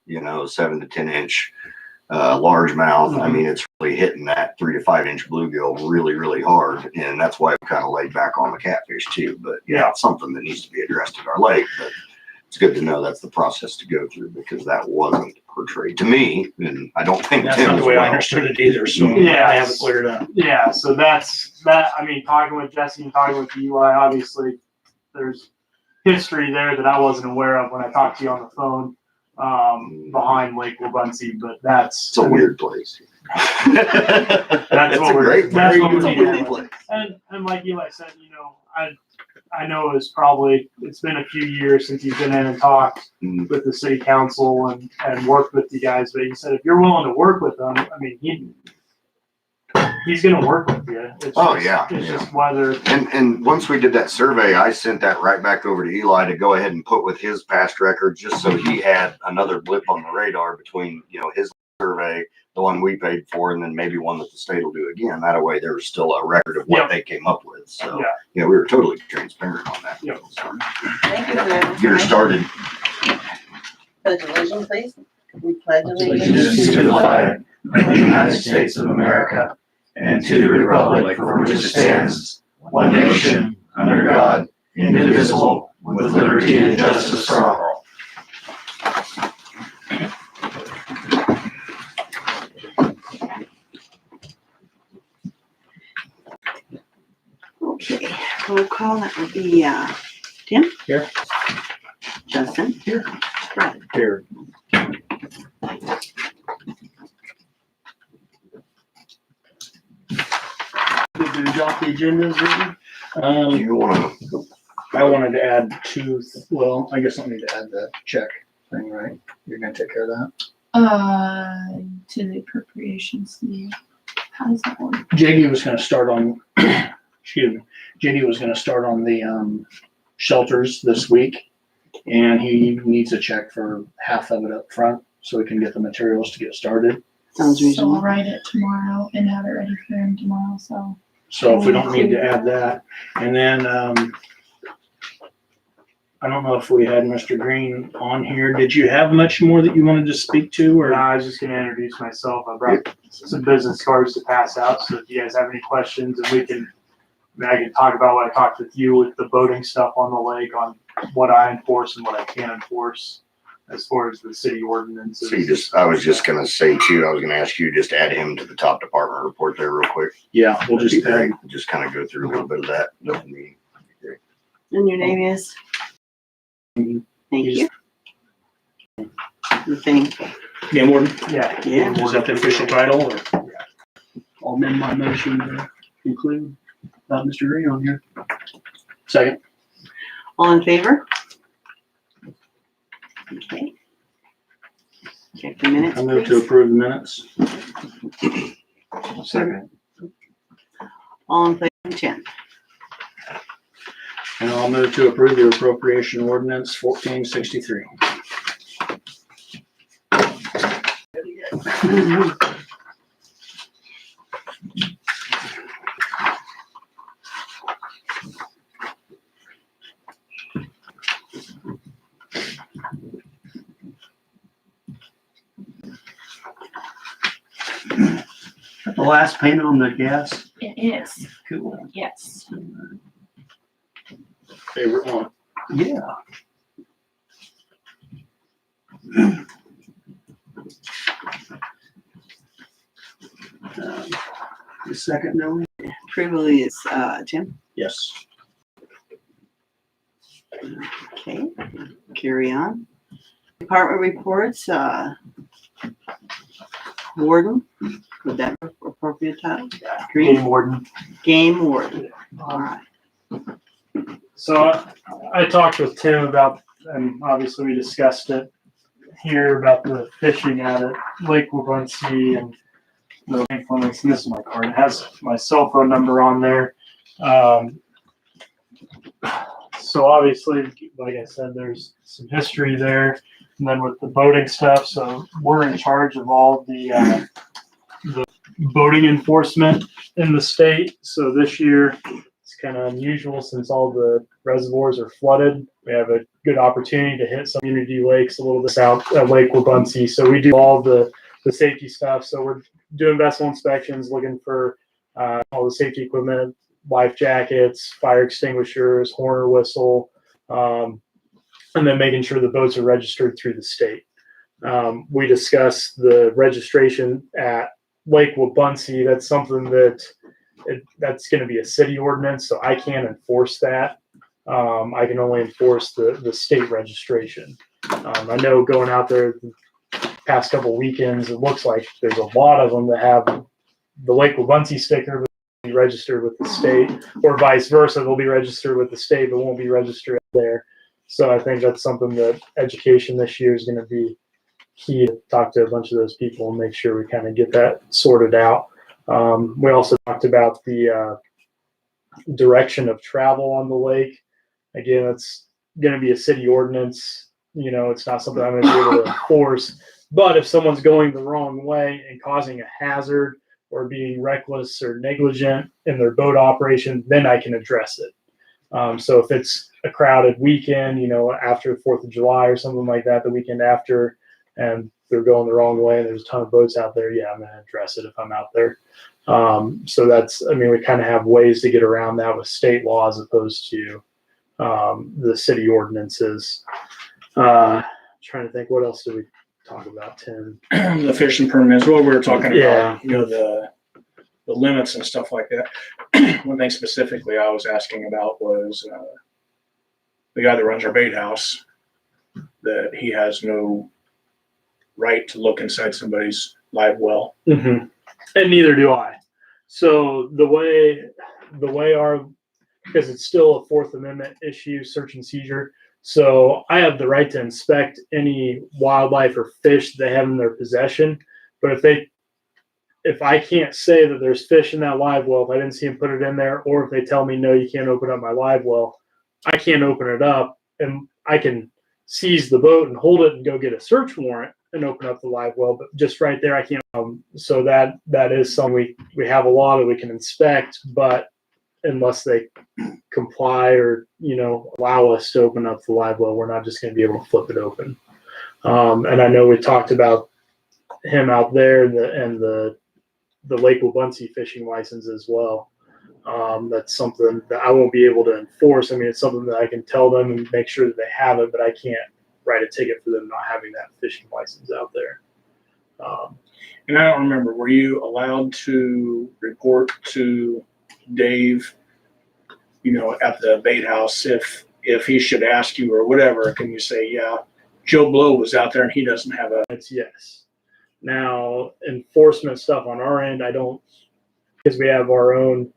you know, 7 to 10 inch largemouth. I mean, it's really hitting that 3 to 5 inch bluegill really, really hard, and that's why we kind of laid back on the catfish too. But yeah, it's something that needs to be addressed at our lake. But it's good to know that's the process to go through, because that wasn't portrayed to me, and I don't think That's Tim not as the way I well. understood it either. So Yeah. I have it cleared up. Yeah, so that's that. I mean, talking with Jesse and talking with Eli, obviously there's history there that I wasn't aware of when I talked to you on the phone behind Lake Wabaunsee, but that's It's a weird place. That's what a we're great that's what place. we're It's a weird doing. place. And like Eli said, you know, I know it's been a few years since he's been in and talked Mhm. with the city council and worked with you guys, but he said if you're willing to work with them, I mean he's gonna work with you. It's just whether. And once we did that survey, I sent that right back over to Eli to go ahead and put with his past record, just so he had another blip on the radar between, you know, his survey, the one we paid for, and then maybe one that the state will do again. That way there was still a record of what they came up with. So yeah, we were totally transparent on that. Yep. So, Thank you for that. get her started. Pledge allegiance, please. We pledge Allegiance allegiance to the flag of the United States of America and to the republic for which it stands, one nation, under God, indivisible, with liberty and justice for all. Okay, roll call, that would be, Tim? Here. Justin? Here. Brett? Here. Did you drop the agendas, Rudy? Do you want to? I wanted to add two. Well, I guess I don't need to add the check thing, right? You're gonna take care of that. To the appropriations committee. How does that work? JD was gonna start on. Excuse me. JD was gonna start on the shelters this week, and he needs a check for half of it up front so we can get the materials to get started. Sounds So I'll reasonable. write it tomorrow and have it ready for him tomorrow, so. So if we don't need to add that, and then I don't know if we had Mr. Green on here. Did you have much more that you wanted to speak to, or? I was just gonna introduce myself. I brought some business cards to pass out, so if you guys have any questions, and I can talk about what I talked with you with the boating stuff on the lake, on what I enforce and what I can't enforce as far as the city ordinances. So I was just going to say too, I was going to ask you just add him to the top department report there real quick. Yeah, we'll That'd just be great. add. Just kind of go through a little bit of that. Open meeting. And your name is? Thank you. You think? Game warden. Yeah. Yeah. Is that the official title, or? I'll amend my motion to include Mr. Green on here. Second. All in favor? Okay. Check the minutes, I move to please. approve the minutes. Second. All in favor, Tim? And I'll move to approve the appropriation ordinance 1463. The last payment on the gas. It is, Cool. yes. Favorite one. Yeah. The second, no? Approval is, Tim? Yes. Okay, carry on. Department reports, warden, would that be appropriate title? Green, Game warden. game warden, all right. So I talked with Tim about, and obviously we discussed it here about the fishing at Lake Wabaunsee and the influence. And this is my card. It has my cell phone number on there. So obviously, like I said, there's some history there. And then with the boating stuff, so we're in charge of all the boating enforcement in the state. So this year, it's kind of unusual since all the reservoirs are flooded. We have a good opportunity to hit some community lakes a little bit south at Lake Wabunsee. So we do all the safety stuff. So we're doing vessel inspections, looking for all the safety equipment, life jackets, fire extinguishers, horn or whistle, and then making sure the boats are registered through the state. We discussed the registration at Lake Wabunsee. That's something that's going to be a city ordinance, so I can't enforce that. I can only enforce the state registration. I know going out there the past couple of weekends, it looks like there's a lot of them that have the Lake Wabunsee sticker but be registered with the state, or vice versa. They'll be registered with the state but won't be registered there. So I think that's something that education this year is going to be key, to talk to a bunch of those people and make sure we kind of get that sorted out. We also talked about the direction of travel on the lake. Again, it's going to be a city ordinance. You know, it's not something I'm going to be able to enforce. But if someone's going the wrong way and causing a hazard or being reckless or negligent in their boat operation, then I can address it. So if it's a crowded weekend, you know, after the 4th of July or something like that, the weekend after, and they're going the wrong way and there's a ton of boats out there, yeah, I'm going to address it if I'm out there. So that's, I mean, we kind of have ways to get around that with state law as opposed to the city ordinances. Trying to think, what else did we talk about, Tim? The fishing permits, what we were talking about, Yeah. you know, the limits and stuff like that. One thing specifically I was asking about was the guy that runs our bait house, that he has no right to look inside somebody's live well. Mm-hmm. And neither do I. So the way because it's still a Fourth Amendment issue, search and seizure. So I have the right to inspect any wildlife or fish they have in their possession. But if I can't say that there's fish in that live well, if I didn't see them put it in there, or if they tell me, no, you can't open up my live well, I can't open it up, and I can seize the boat and hold it and go get a search warrant and open up the live well. But just right there, I can't. So that is something we have a law that we can inspect, but unless they comply or, you know, allow us to open up the live well, we're not just going to be able to flip it open. And I know we talked about him out there and the Lake Wabunsee fishing license as well. That's something that I won't be able to enforce. I mean, it's something that I can tell them and make sure that they have it, but I can't write a ticket for them not having that fishing license out there. And I don't remember, were you allowed to report to Dave, you know, at the bait house, if he should ask you or whatever, can you say, yeah, Joe Blow was out there and he doesn't have a... It's yes. Now, enforcement stuff on our end, I don't, because we have our own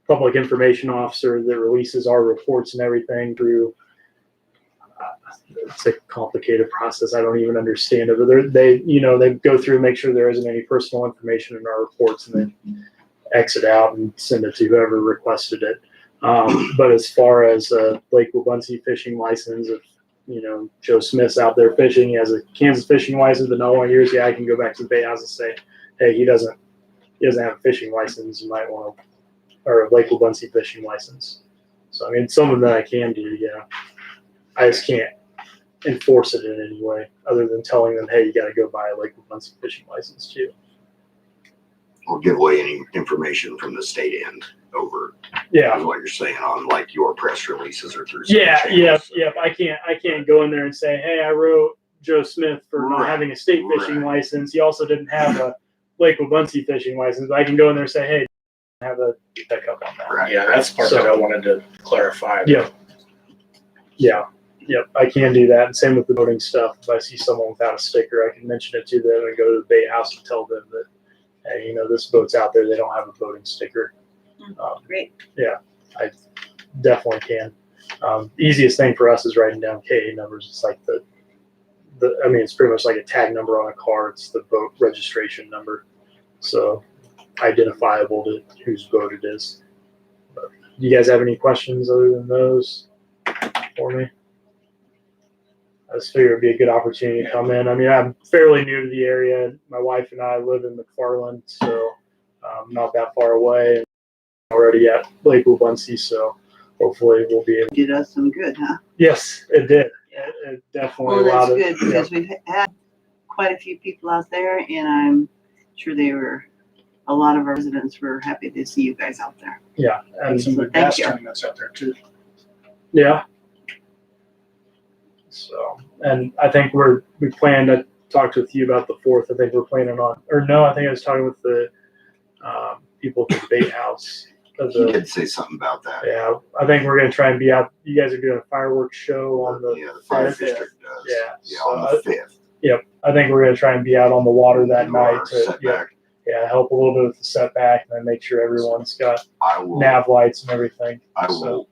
public information officer that releases our reports and everything through, it's a complicated process. I don't even understand it, but they go through and make sure there isn't any personal information in our reports and then exit out and send it to whoever requested it. But as far as Lake Wabunsee fishing license, if, you know, Joe Smith's out there fishing, he has a Kansas fishing license, but not 1 year, yeah, I can go back to the bait house and say, hey, he doesn't have a fishing license. You might want to, or a Lake Wabunsee fishing license. So, I mean, it's something that I can do, yeah. I just can't enforce it in any way other than telling them, hey, you got to go buy a Lake Wabunsee fishing license too. Or give away any information from the state end over. Yeah. Is what you're saying on like your press releases or through. Yeah. channels. I can't go in there and say, hey, I wrote Joe Smith for not Right. having a state fishing Right. license. He also didn't have a Lake Wabunsee fishing license, but I can go in there and say, hey, have a pickup on that. Right. Yeah, that's the part that I wanted to clarify. Yeah. Yep, I can do that. And same with the boating stuff. If I see someone without a sticker, I can mention it to them and go to the bait house and tell them that, hey, you know, this boat's out there. They don't have a boating sticker. Great. I definitely can. Easiest thing for us is writing down KA numbers. It's like I mean, it's pretty much like a tag number on a car. It's the boat registration number. So identifiable to whose boat it is. But do you guys have any questions other than those for me? I just figured it'd be a good opportunity to come in. I mean, I'm fairly new to the area. My wife and I live in McFarland, so not that far away. Already at Lake Wabunsee, so hopefully we'll be able. Did us some good, huh? Yes, it did. It definitely Well, that's allowed good it. Yeah. because we've had quite a few people out there and I'm sure a lot of our residents were happy to see you guys out there. Yeah, And some good Thank gas you. tournaments out there too. yeah. So, and I think we planned. I talked with you about the 4th. I think we're planning on, or no, I think I was talking with the people at the debate house. Of He the, did say something about that. yeah, I think we're gonna try and be out. You guys are doing a fireworks show on the. Yeah, the fire 5th. district does. Yeah, Yeah, so on the 5th. Yep, I think we're gonna try and be out on the water that You night are to set yeah, back. help a little bit with the setback and then make sure everyone's got I will. nav lights and everything. I So- will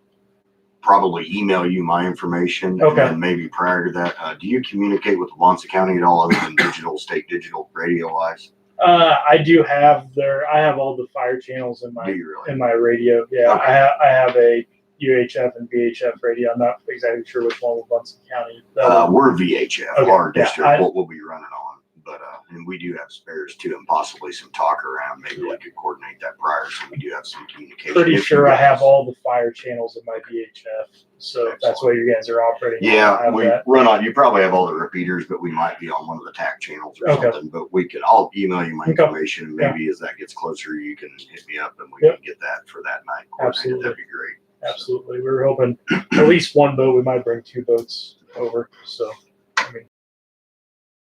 probably email you my information. Okay. And then maybe prior to that, do you communicate with Wansea County at all other than state digital radio wise? I do have I have all the fire channels in Do my you really? radio. Yeah, Okay. I have a UHF and VHF radio. I'm not exactly sure which one with Munson County. We're VHF, Okay. our Yeah, district, what we'll be running on. But, and we do have spares too, and possibly some talk around. Maybe we could coordinate that prior, so we do have some communication. pretty If you sure I guys- have all the fire channels in my VHF. So if that's what you guys are operating. on, I Yeah, have we that. run on, you probably have all the repeaters, but we might be on one of the TAC channels or Okay. something, but I'll email you my Okay. information. Yeah. Maybe as that gets closer, you can hit me up and we Yep. can get that for that night. coordinated. Absolutely. That'd be great. Absolutely. We were hoping at least one boat. We might bring 2 boats over. So, I mean,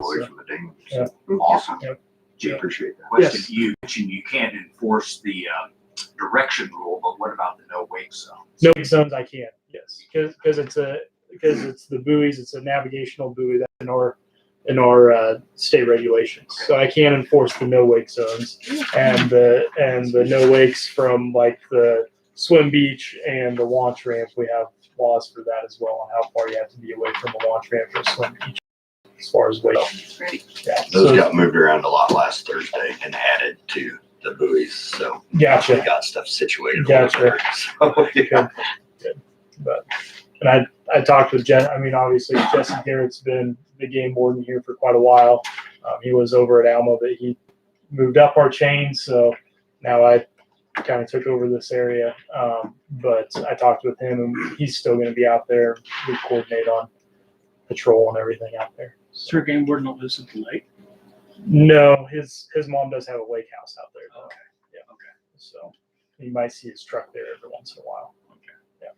Away So, from the dam. yeah. Awesome. Yep. Gee, appreciate that. Question, Yes. you mentioned you can't enforce the direction rule, but what about the no wake zone? no wake zones I can't. Yes, because it's the buoys. It's a navigational buoy that's in our state regulations. So I can't enforce the no wake zones and the no wakes from like the swim beach and the launch ramp. We have laws for that as well on how far you have to be away from a launch ramp or a swim beach as far as wake. Great. Yeah. Those So, got moved around a lot last Thursday and added to the buoys, so we gotcha. got stuff situated. Gotcha. over there. So, yeah. Good. But and I talked with Jen. I mean, obviously Jesse Garrett's been the game warden here for quite a while. He was over at Alma, but he moved up our chain, so now I kind of took over this area. But I talked with him, and he's still going to be out there. We coordinate on patrol and everything out there. Is your game board not lives at the lake? No, his mom does have a lake house out there. Though. Okay. Yeah. Okay. So you might see his truck there every once in a while. Okay. Yeah.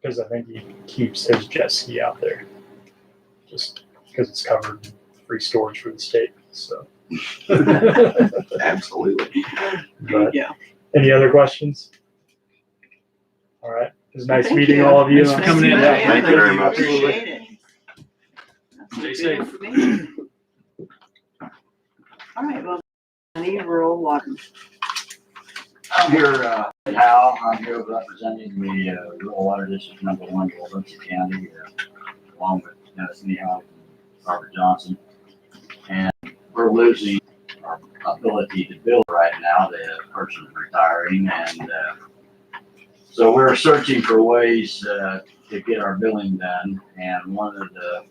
Because I think he keeps his jet ski out there, just because it's covered in free storage for the state. So. Absolutely. But Yeah. any other questions? All right. It was nice Thank meeting you. all of you. Thanks for coming in. Yeah, Thank you very much. Appreciate it. That's some Stay good safe. information. All right, well, any rural water. I'm here, Hal, I'm here representing the Rural Water District Number 1, Valencia County, along with Dennis Neal and Robert Johnson. And we're losing our ability to bill right now. The person's retiring, and so we're searching for ways to get our billing done. And one of the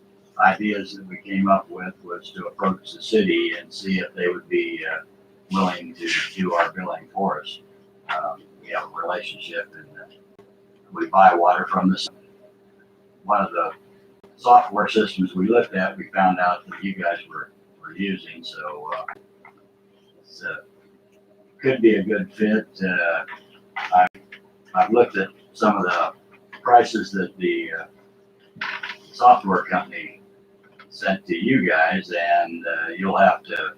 ideas that we came up with was to approach the city and see if they would be willing to do our billing for us. We have a relationship, and we buy water from this. One of the software systems we looked at, we found out that you guys were using, so it's could be a good fit. I've looked at some of the prices that the software company sent to you guys, and you'll have to,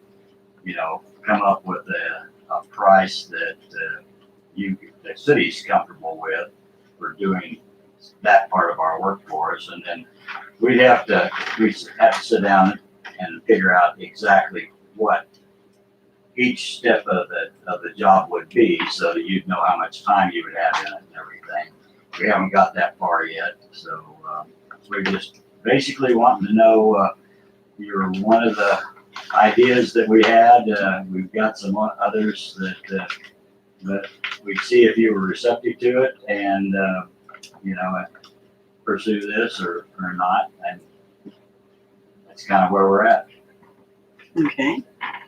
come up with a price that the city's comfortable with for doing that part of our work for us, and then we have to sit down and figure out exactly what each step of the job would be, so that you'd know how much time you would have in it and everything. We haven't got that far yet, so we're just basically wanting to know, you're one of the ideas that we had. We've got some others that we'd see if you were receptive to it, and pursue this or not, and that's kind of where we're at. Okay.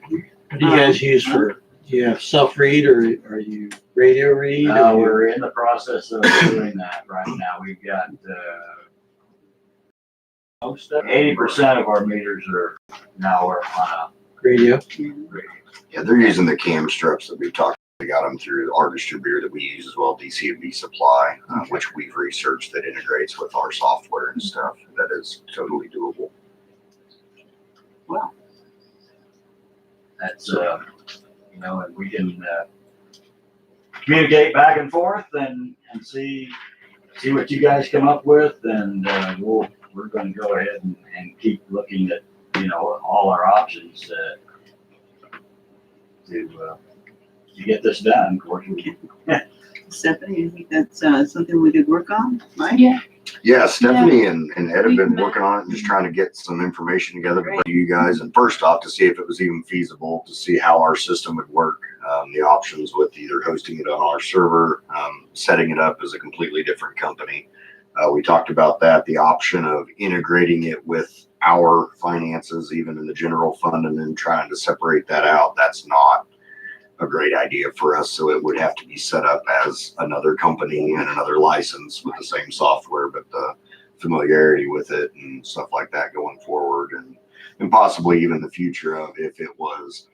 What do you guys use for Do you have self-read or are you radio read? We're in the process of doing that right now. We've got, 80% of our meters are now are on Radio? a radio. Yeah, they're using the cam strips that we talked. We got them through our distributor that we use as well, DCB Supply, which we've researched that integrates with our software and stuff. That is totally doable. Well, That's, you know, and we can, communicate back and forth and see what you guys come up with, and, we're gonna go ahead and keep looking at, you know, all our options, to get this done. Of course, we Stephanie, I think that's something we could work on, right? Yeah, Yeah, Stephanie and Ed have We've been met. working on it and just trying to get some information together for you guys. And first off, to see if it was even feasible, to see how our system would work, the options with either hosting it on our server, setting it up as a completely different company. We talked about that, the option of integrating it with our finances, even in the general fund, and then trying to separate that out. That's not a great idea for us. So it would have to be set up as another company and another license with the same software, but the familiarity with it and stuff like that going forward, and possibly even the future of if it was,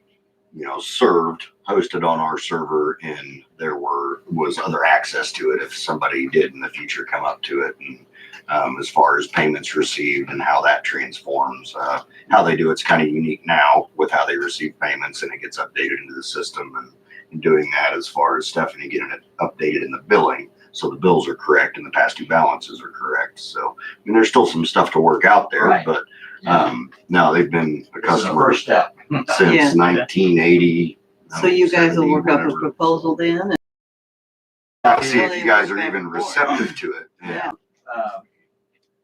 you know, served, hosted on our server, and there was other access to it if somebody did in the future come up to it, and as far as payments received and how that transforms, how they do it's kind of unique now with how they receive payments, and it gets updated into the system, and doing that as far as Stephanie getting it updated in the billing, so the bills are correct and the past due balances are correct. So I mean, there's still some stuff to work out there, Right. but now they've been a This is the customer first step. since Yeah. 1980. So you guys will work up a whatever. proposal then? See if you guys are even receptive to it. Yeah.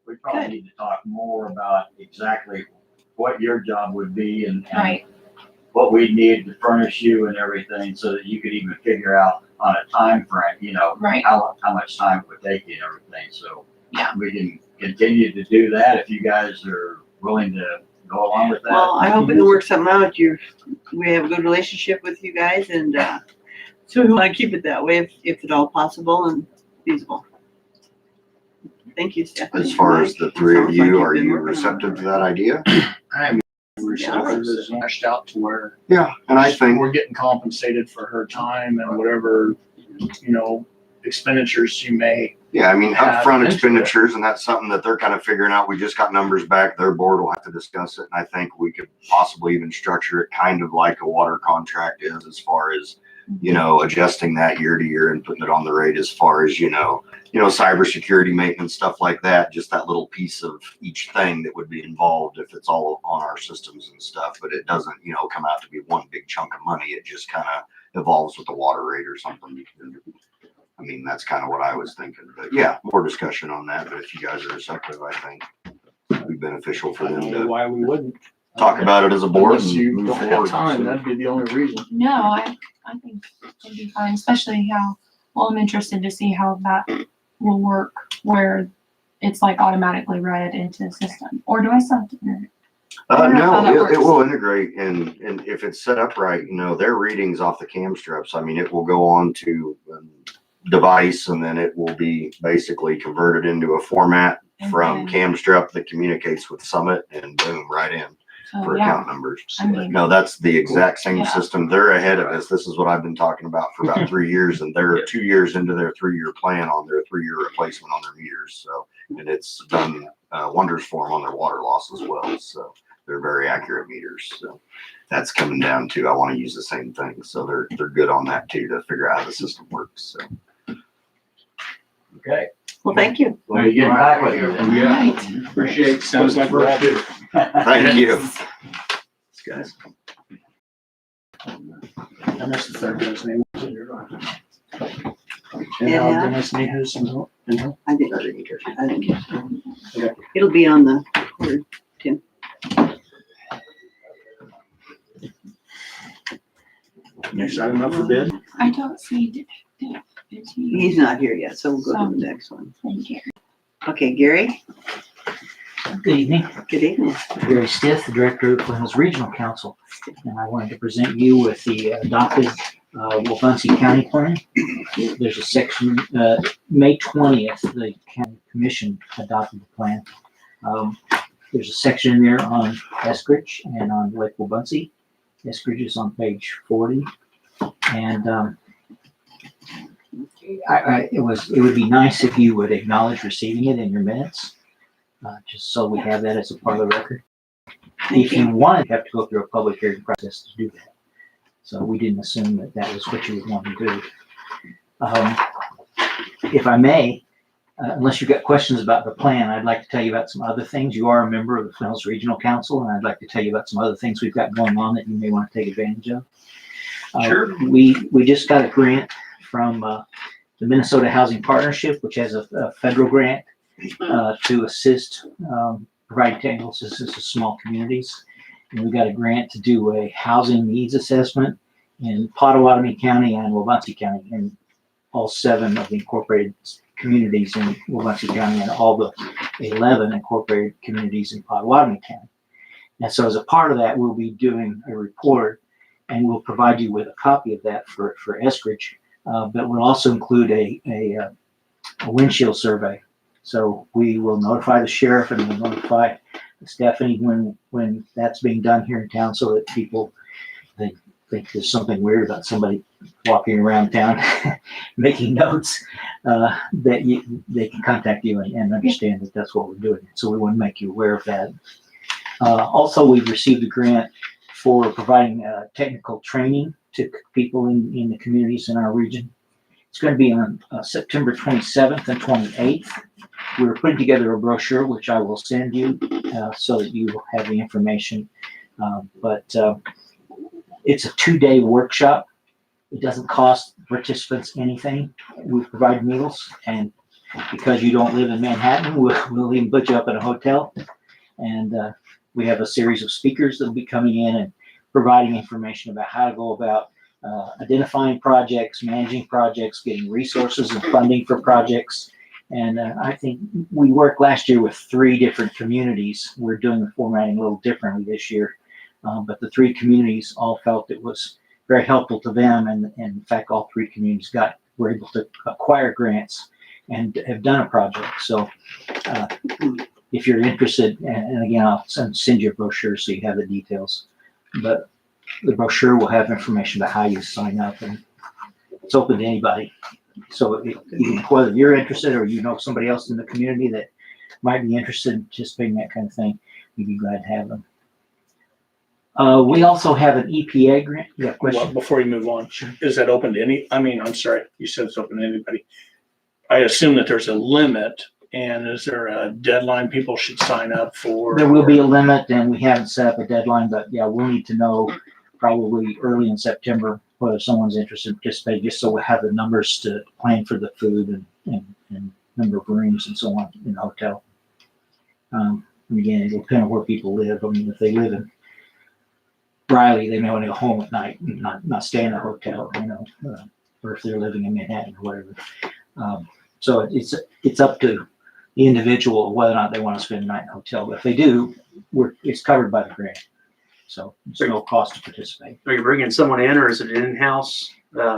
We probably need to talk more about exactly what your job would be and right. what we need to furnish you and everything, so that you could even figure out on a time frame, you know, Right. how much time it would take you and everything. So Yeah. we can continue to do that if you guys are willing to go along with that. Well, I hope we can work something out. We have a good relationship with you guys, and so we want to keep it that way if at all possible and feasible. Thank you, Stephanie. As far as the three of Sounds like you, you've are been you working on receptive it. to that idea? I'm receptive, it's mashed out to where Yeah, and I think, we're getting compensated for her time and whatever, you know, expenditures you may. yeah, I mean, Have upfront into it. expenditures, and that's something that they're kind of figuring out. We just got numbers back. Their board will have to discuss it. And I think we could possibly even structure it kind of like a water contract is, as far as, you know, adjusting that year to year and putting it on the rate, as far as, you know, cybersecurity maintenance, stuff like that, just that little piece of each thing that would be involved if it's all on our systems and stuff. But it doesn't, you know, come out to be one big chunk of money. It just kind of evolves with the water rate or something. I mean, that's kind of what I was thinking, but yeah, more discussion on that. But if you guys are receptive, I think it'd be beneficial for I them don't know to why we wouldn't. talk about it as a board Unless and you move don't have forward. time, that'd be the only reason. No, I think it'd be fine, especially well, I'm interested to see how that will work, where it's like automatically read into the system, or do I still have to enter it? I don't know how that No, it works. will integrate, and if it's set up right, you know, their readings off the cam strips, I mean, it will go on to device, and then it will be basically converted into a format from And then- cam strip that communicates with Summit, and boom, right in So, for yeah, account numbers. I mean, No, that's the exact same Yeah. system. They're ahead of us. This is what I've been talking about for about 3 years, and they're 2 years into their 3-year plan on their 3-year replacement on their meters. So, and it's done wonders for them on their water loss as well. So they're very accurate meters. So that's coming down to, I want to use the same thing. So they're good on that too, to figure out how the system works. So. Okay. Well, thank you. We'll be getting back with you. Right. Appreciate, sounds like we're all good. Thank you. Guys. I missed the third guy's name. And Yeah. Dennis Nehus and who? I didn't, I didn't catch it. I didn't get Okay. it. It'll be on the record. Next item up for bid. I don't see is he? He's not here yet, so we'll go to the next one. Thank you. Okay, Gary? Good evening. Good evening. Gary Stith, the Director of Flint Hills Regional Council. And I wanted to present you with the adopted Wabunsee County Plan. There's a section, May 20th, the County Commission adopted the plan. There's a section in there on Eskridge and on Lake Wabunsee. Eskridge is on page 40. And it would be nice if you would acknowledge receiving it in your minutes. Just so we have that as a part of the record. If you want, you have to go through a public hearing process to do that. So we didn't assume that that was what you would want to do. If I may, unless you've got questions about the plan, I'd like to tell you about some other things. You are a member of the Flint Hills Regional Council, and I'd like to tell you about some other things we've got going on that you may want to take advantage of. Sure. We just got a grant from the Minnesota Housing Partnership, which has a federal grant to assist providing technical assistance to small communities. And we got a grant to do a housing needs assessment in Pottawatomie County and Wabunsee County, and all 7 of the incorporated communities in Wabunsee County and all the 11 incorporated communities in Pottawatomie County. And so as a part of that, we'll be doing a report, and we'll provide you with a copy of that for Eskridge, but we'll also include a windshield survey. So we will notify the sheriff and we'll notify Stephanie when that's being done here in town, so that people think there's something weird about somebody walking around town making notes, that they can contact you and understand that that's what we're doing. So we want to make you aware of that. Also, we've received a grant for providing technical training to people in the communities in our region. It's going to be on September 27th and 28th. We're putting together a brochure, which I will send you so that you will have the information. But it's a 2-day workshop. It doesn't cost participants anything. We provide meals, and because you don't live in Manhattan, we'll even put you up in a hotel. And we have a series of speakers that will be coming in and providing information about how to go about identifying projects, managing projects, getting resources and funding for projects. And I think we worked last year with 3 different communities. We're doing the formatting a little differently this year, but the 3 communities all felt it was very helpful to them. And in fact, all 3 communities were able to acquire grants and have done a project. So if you're interested, and again, I'll send you a brochure so you have the details, but the brochure will have information about how you sign up, and it's open to anybody. So whether you're interested or you know somebody else in the community that might be interested in participating in that kind of thing, we'd be glad to have them. We also have an EPA grant. You have a question? Well, before you move on, is that open to I'm sorry, you said it's open to anybody. I assume that there's a limit, and is there a deadline people should sign up for? There will be a limit, and we haven't set up a deadline, but yeah, we'll need to know probably early in September whether someone's interested in participating, just so we'll have the numbers to plan for the food and number of rooms and so on in the hotel. And again, it'll depend on where people live. I mean, if they live in Riley, they may want to go home at night and not stay in a hotel, or if they're living in Manhattan or whatever. So it's up to the individual whether or not they want to spend the night in a hotel. But if they do, it's covered by the grant. So there's no cost to participate. Are you bringing someone in, or is it an in-house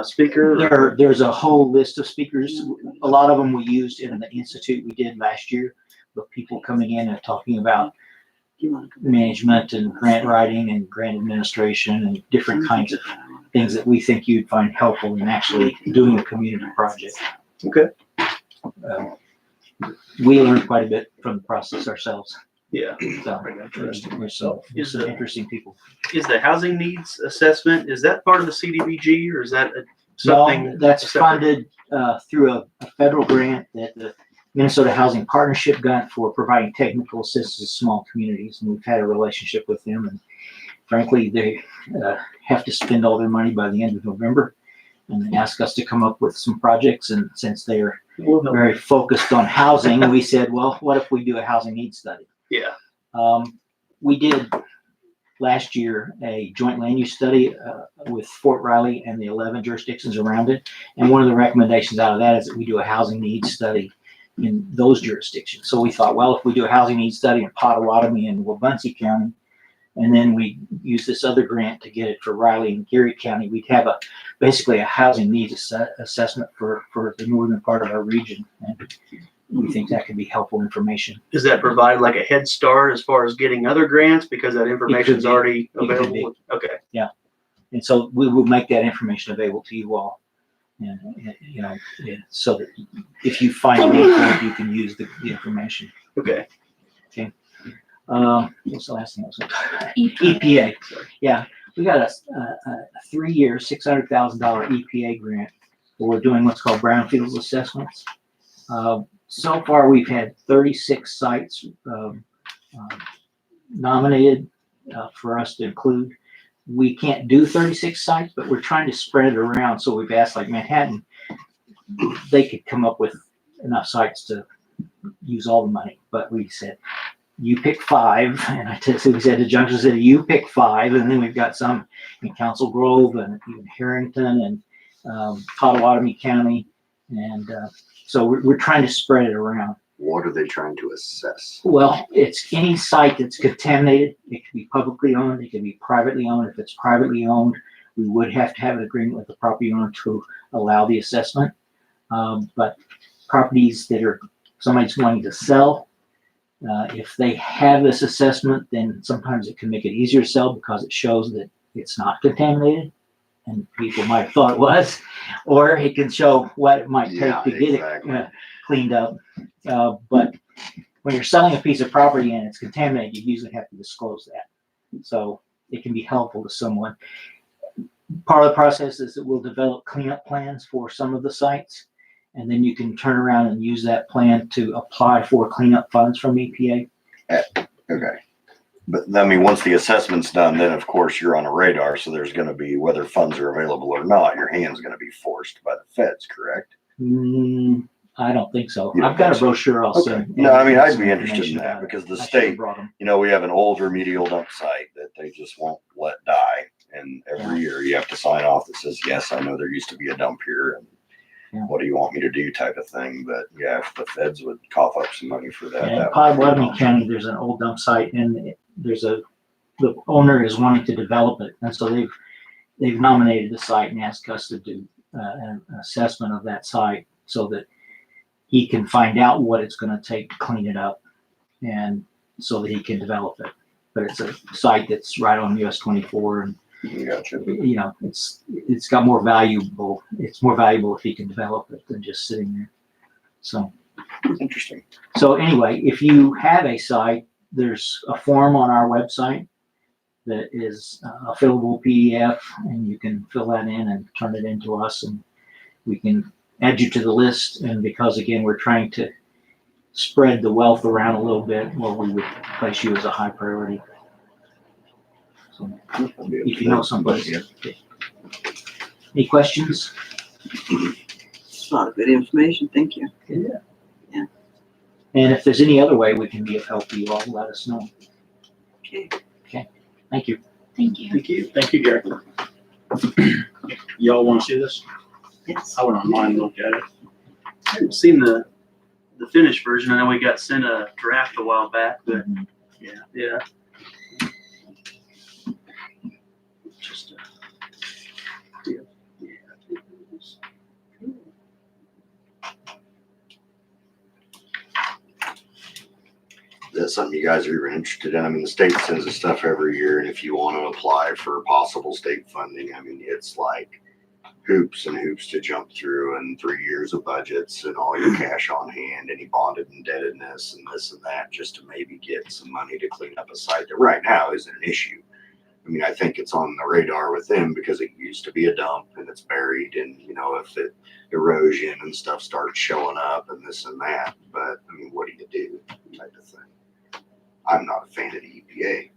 speaker? There's a whole list of speakers. A lot of them we used in the institute we did last year, with people coming in and talking about management and grant writing and grant administration and different kinds of things that we think you'd find helpful in actually doing a community project. Okay. We learned quite a bit from the process ourselves. Yeah. So there's some interesting people. Is the housing needs assessment, is that part of the CDBG, or is that something? No, that's funded through a federal grant that the Minnesota Housing Partnership got for providing technical assistance to small communities, and we've had a relationship with them. And frankly, they have to spend all their money by the end of November, and they asked us to come up with some projects. And since they are very focused on housing, we said, well, what if we do a housing needs study? Yeah. We did last year a joint land use study with Fort Riley and the 11 jurisdictions around it. And one of the recommendations out of that is that we do a housing needs study in those jurisdictions. So we thought, well, if we do a housing needs study in Potawatomi and Wabunsee County, and then we use this other grant to get it for Riley and Geary County, we'd have basically a housing needs assessment for the northern part of our region. And we think that could be helpful information. Does that provide like a head start as far as getting other grants because that information is be. already It could be. available? Okay. And so we will make that information available to you all. And you know, so that if you find a need for it, you can use the information. Okay. What's the last thing I was going to talk about? EPA. Yeah, we got a 3-year, $600,000 EPA grant for doing what's called brownfields assessments. So far, we've had 36 sites nominated for us to include. We can't do 36 sites, but we're trying to spread it around. So we've asked like Manhattan, they could come up with enough sites to use all the money. But we said, you pick 5. And we said to Junction City, you pick 5. And then we've got some in Council Grove and even Harrington and Potawatomi County. And so we're trying to spread it around. What are they trying to assess? Well, it's any site that's contaminated. It can be publicly owned. It can be privately owned. If it's privately owned, we would have to have an agreement with the property owner to allow the assessment. But properties that are somebody's wanting to sell, if they have this assessment, then sometimes it can make it easier to sell because it shows that it's not contaminated. And people might have thought it was, or it can show what it might take to get it cleaned up. But when you're selling a piece of property and it's contaminated, you usually have to disclose that. So it can be helpful to someone. Part of the process is that we'll develop cleanup plans for some of the sites, and then you can turn around and use that plan to apply for cleanup funds from EPA. Okay. But I mean, once the assessment's done, then of course you're on a radar. So there's going to be, whether funds are available or not, your hand's going to be forced by the feds, correct? I don't think so. You don't I've got think a so? brochure I'll Okay. send. No, I mean, I'd some be interested information in that about it. because the I should've state, brought 'em. you know, we have an old remedial dump site that they just won't let die. And every year you have to sign off that says, yes, I know there used to be a dump here. And what do you want me to do type of thing? But yeah, if the feds would cough up some money for that. In that would be Potawatomi awesome. County, there's an old dump site and the owner is wanting to develop it. And so they've nominated the site and asked us to do an assessment of that site so that he can find out what it's going to take to clean it up and so that he can develop it. But it's a site that's right on US 24 and Gotcha. you know, it's more valuable if he can develop it than just sitting there. So Interesting. So anyway, if you have a site, there's a form on our website that is a fillable PDF, and you can fill that in and turn it into us, and we can add you to the list. And because again, we're trying to spread the wealth around a little bit, well, we would place you as a high priority. So if you know somebody. Any questions? It's a lot of good information. Thank you. And if there's any other way we can be of help to you all, let us know. Okay. Thank you. Thank you. Thank you. Thank you, Gary. Y'all want to see this? Yes. I wouldn't mind look at it. I haven't seen the finished version. I know we got sent a draft a while back, but yeah. Just That's something you guys are even interested in. I mean, the state sends us stuff every year, and if you want to apply for possible state funding, I mean, it's like hoops and hoops to jump through, and 3 years of budgets and all your cash on hand, any bonded indebtedness and this and that, just to maybe get some money to clean up a site that right now isn't an issue. I mean, I think it's on the radar with them because it used to be a dump and it's buried, and you know, if it erosion and stuff starts showing up and this and that, but I mean, what do you do type of thing. I'm not a fan of the EPA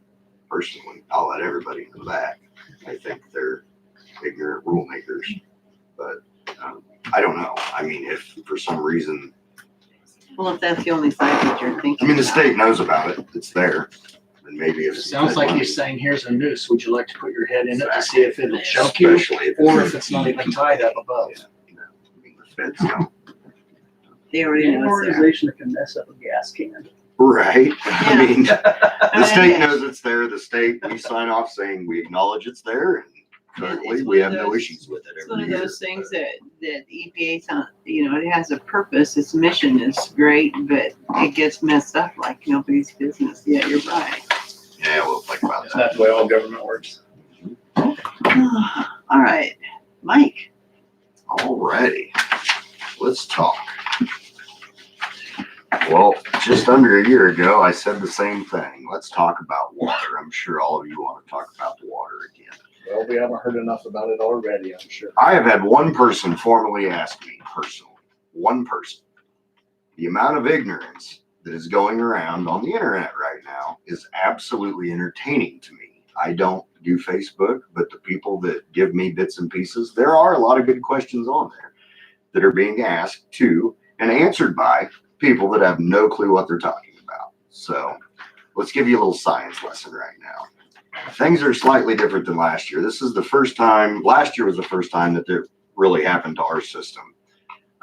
personally. I'll let everybody know that. I think they're ignorant rule makers, but I don't know. I mean, if for some reason, Well, if that's the only site that you're thinking I mean, the about. state knows about it. It's there. And maybe if It sounds like he's saying, here's a noose. Would you like to put your head in it to see if it'll choke especially you? Or if it's not even tied up above? I mean, the feds don't. They already An know it's there. organization that can mess up a gas can. Right. I Yeah. mean, the state Yeah. knows it's there. The state, we sign off saying we acknowledge it's there, and currently It's we one of have no those- issues with it It's one every of year. those things that EPA's on, it has a purpose. Its mission is great, but it gets messed up like nobody's business. Yeah, you're right. Yeah, we'll think about that. That's the way all government works. All right, Mike. Alrighty, let's talk. Well, just under a year ago, I said the same thing. Let's talk about water. I'm sure all of you want to talk about the water again. Well, we haven't heard enough about it already, I'm sure. I have had one person formally ask me personally, one person, the amount of ignorance that is going around on the internet right now is absolutely entertaining to me. I don't do Facebook, but the people that give me bits and pieces, there are a lot of good questions on there that are being asked to and answered by people that have no clue what they're talking about. So let's give you a little science lesson right now. Things are slightly different than last year. This is the first time, last year was the first time that it really happened to our system.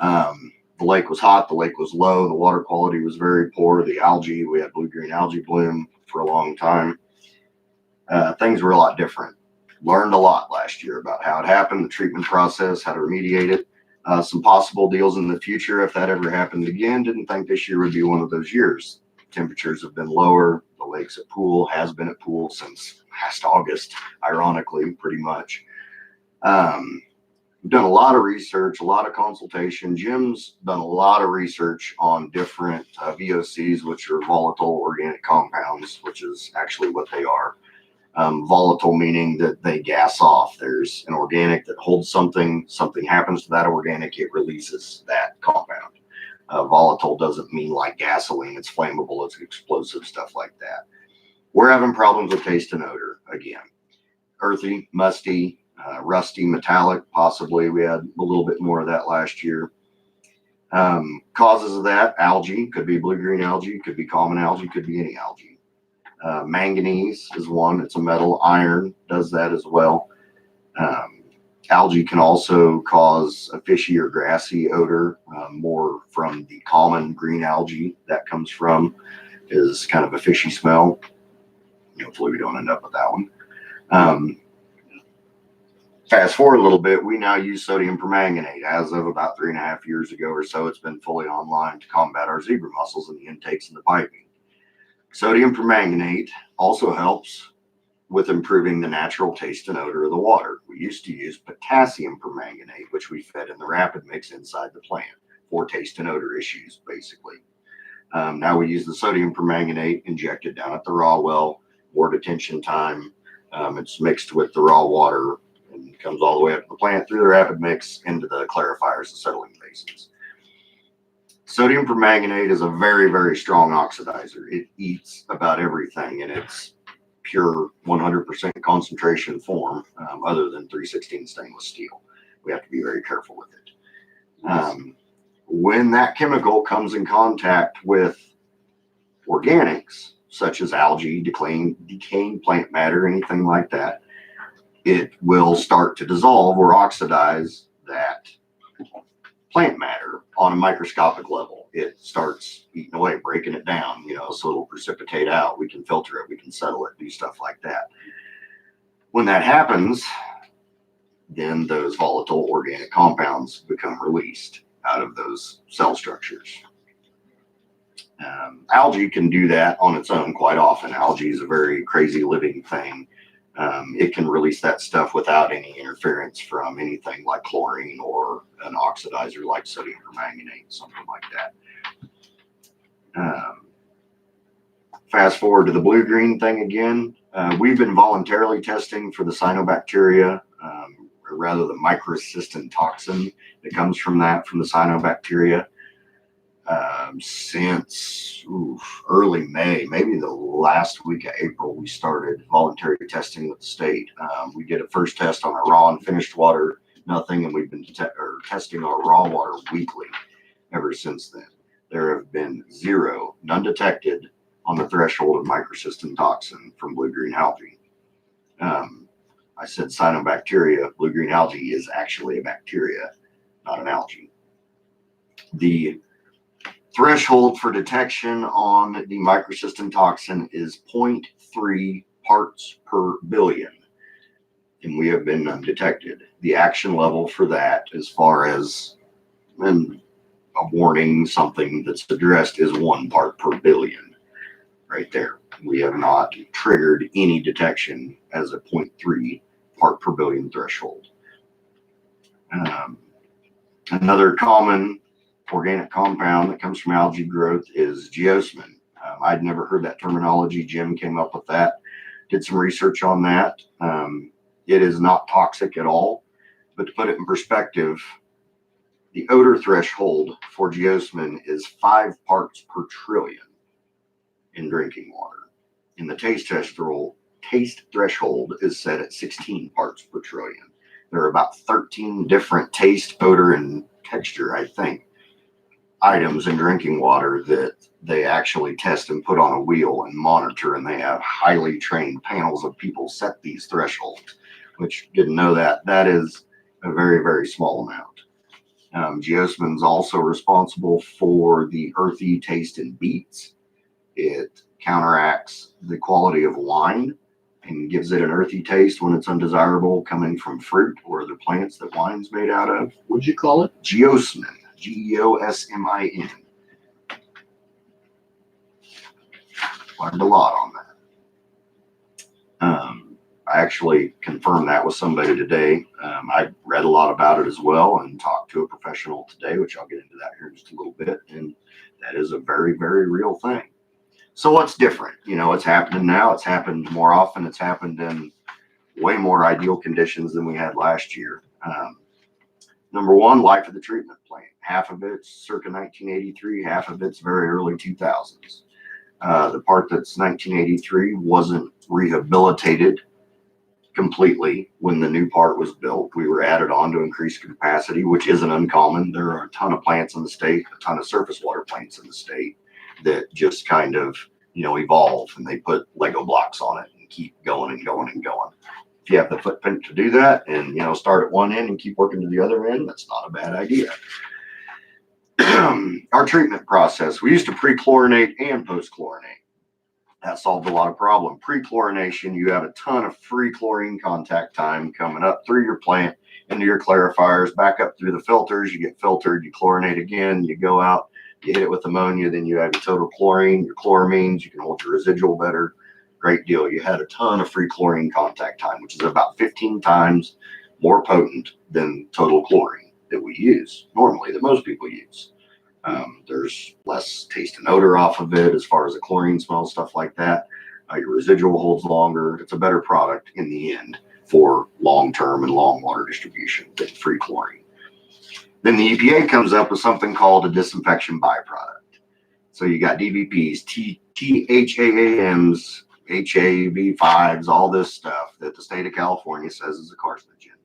The lake was hot, the lake was low, the water quality was very poor, the algae, we had blue-green algae bloom for a long time. Things were a lot different. Learned a lot last year about how it happened, the treatment process, how to remediate it. Some possible deals in the future if that ever happened again. Didn't think this year would be one of those years. Temperatures have been lower. The lake's at pool, has been at pool since last August, ironically, pretty much. We've done a lot of research, a lot of consultation. Jim's done a lot of research on different VOCs, which are volatile organic compounds, which is actually what they are. Volatile meaning that they gas off. There's an organic that holds something happens to that organic, it releases that compound. Volatile doesn't mean like gasoline, it's flammable, it's explosive, stuff like that. We're having problems with taste and odor again. Earthy, musty, rusty, metallic, possibly. We had a little bit more of that last year. Causes of that, algae, could be blue-green algae, could be common algae, could be any algae. Manganese is one, it's a metal. Iron does that as well. Algae can also cause a fishy or grassy odor, more from the common green algae that comes from is kind of a fishy smell. Hopefully we don't end up with that one. Fast forward a little bit, we now use sodium permanganate. As of about 3.5 years ago or so, it's been fully online to combat our zebra mussels and the intakes and the piping. Sodium permanganate also helps with improving the natural taste and odor of the water. We used to use potassium permanganate, which we fed in the rapid mix inside the plant for taste and odor issues, basically. Now we use the sodium permanganate injected down at the raw well, more detention time. It's mixed with the raw water and comes all the way up to the plant through the rapid mix into the clarifiers, the settling basins. Sodium permanganate is a very, very strong oxidizer. It eats about everything in its pure 100% concentration form, other than 316 stainless steel. We have to be very careful with it. When that chemical comes in contact with organics, such as algae, decaying plant matter, anything like that, it will start to dissolve or oxidize that plant matter on a microscopic level. It starts eating away, breaking it down, so it'll precipitate out. We can filter it, we can settle it, do stuff like that. When that happens, then those volatile organic compounds become released out of those cell structures. Algae can do that on its own quite often. Algae is a very crazy living thing. It can release that stuff without any interference from anything like chlorine or an oxidizer like sodium permanganate, something like that. Fast forward to the blue-green thing again. We've been voluntarily testing for the cyanobacteria, or rather the microcystin toxin that comes from the cyanobacteria. Since early May, maybe the last week of April, we started voluntary testing with the state. We did a first test on our raw and finished water, nothing, and we've been testing our raw water weekly ever since then. There have been none detected on the threshold of microcystin toxin from blue-green algae. I said cyanobacteria. Blue-green algae is actually a bacteria, not an algae. The threshold for detection on the microcystin toxin is 0.3 parts per billion. And we have been undetected. The action level for that, as far as a warning, something that's addressed, is 1 part per billion. Right there. We have not triggered any detection as a 0.3 part per billion threshold. Another common organic compound that comes from algae growth is geosmin. I'd never heard that terminology. Jim came up with that, did some research on that. It is not toxic at all, but to put it in perspective, the odor threshold for geosmin is 5 parts per trillion in drinking water. And the taste threshold is set at 16 parts per trillion. There are about 13 different taste, odor, and texture, I think, items in drinking water that they actually test and put on a wheel and monitor, and they have highly trained panels of people set these thresholds, which didn't know that. That is a very, very small amount. Geosmin is also responsible for the earthy taste in beets. It counteracts the quality of wine and gives it an earthy taste when it's undesirable coming from fruit or the plants that wine's made out of. What'd you call it? Geosmin, Geosmin. Learned a lot on that. I actually confirmed that with somebody today. I read a lot about it as well and talked to a professional today, which I'll get into that here in just a little bit. And that is a very, very real thing. So what's different? You know, it's happening now. It's happened more often. It's happened in way more ideal conditions than we had last year. Number one, life of the treatment plant. Half of it's circa 1983, half of it's very early 2000s. The part that's 1983 wasn't rehabilitated completely when the new part was built. We were added on to increase capacity, which isn't uncommon. There are a ton of plants in the state, a ton of surface water plants in the state that just kind of, evolve, and they put Lego blocks on it and keep going and going and going. If you have the footprint to do that and, start at one end and keep working to the other end, that's not a bad idea. Our treatment process, we used to pre-chlorinate and post-chlorinate. That solved a lot of problem. Pre-chlorination, you have a ton of free chlorine contact time coming up through your plant into your clarifiers, back up through the filters, you get filtered, you chlorinate again, you go out, you hit it with ammonia, then you have your total chlorine, your chloramines, you can hold your residual better. Great deal. You had a ton of free chlorine contact time, which is about 15 times more potent than total chlorine that we use normally, that most people use. There's less taste and odor off of it as far as the chlorine smell, stuff like that. Your residual holds longer. It's a better product in the end for long-term and long water distribution than free chlorine. Then the EPA comes up with something called a disinfection byproduct. So you got DBPs, THAAMs, HAV5s, all this stuff that the state of California says is a carcinogen.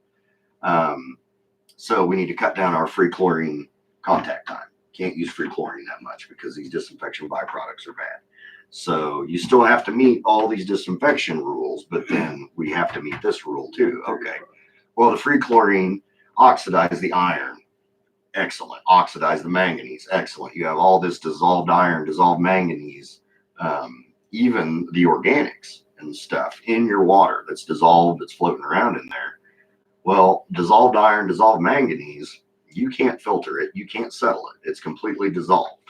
So we need to cut down our free chlorine contact time. Can't use free chlorine that much because these disinfection byproducts are bad. So you still have to meet all these disinfection rules, but then we have to meet this rule too. Okay. Well, the free chlorine oxidizes the iron. Excellent. Oxidize the manganese. Excellent. You have all this dissolved iron, dissolved manganese, even the organics and stuff in your water that's dissolved, that's floating around in there. Well, dissolved iron, dissolved manganese, you can't filter it. You can't settle it. It's completely dissolved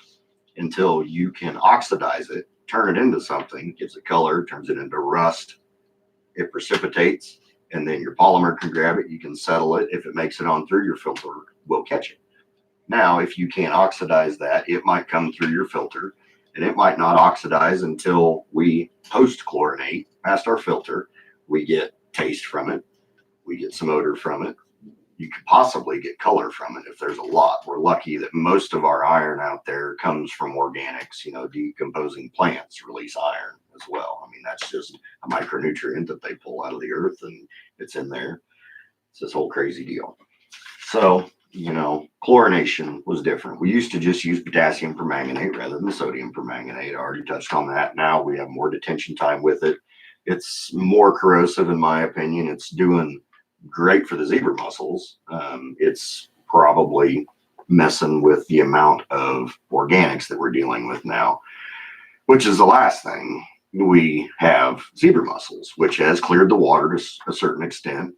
until you can oxidize it, turn it into something, gives it color, turns it into rust. It precipitates, and then your polymer can grab it. You can settle it. If it makes it on through your filter, we'll catch it. Now, if you can't oxidize that, it might come through your filter, and it might not oxidize until we post-chlorinate past our filter. We get taste from it. We get some odor from it. You could possibly get color from it if there's a lot. We're lucky that most of our iron out there comes from organics, decomposing plants release iron as well. I mean, that's just a micronutrient that they pull out of the earth and it's in there. It's this whole crazy deal. So, chlorination was different. We used to just use potassium permanganate rather than sodium permanganate. I already touched on that. Now we have more detention time with it. It's more corrosive in my opinion. It's doing great for the zebra mussels. It's probably messing with the amount of organics that we're dealing with now, which is the last thing. We have zebra mussels, which has cleared the water to a certain extent.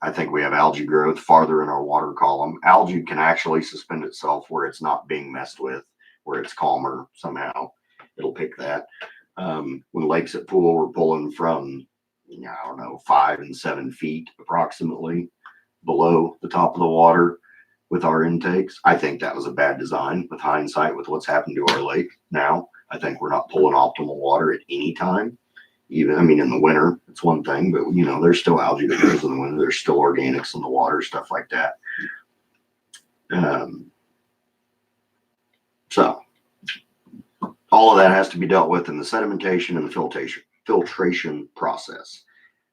I think we have algae growth farther in our water column. Algae can actually suspend itself where it's not being messed with, where it's calmer somehow. It'll pick that. When lakes at pool, we're pulling from, I don't know, 5 and 7 feet approximately below the top of the water with our intakes. I think that was a bad design with hindsight with what's happened to our lake now. I think we're not pulling optimal water at any time. Even, I mean, in the winter, it's one thing, but there's still algae that grows in the winter. There's still organics in the water, stuff like that. So all of that has to be dealt with in the sedimentation and the filtration process.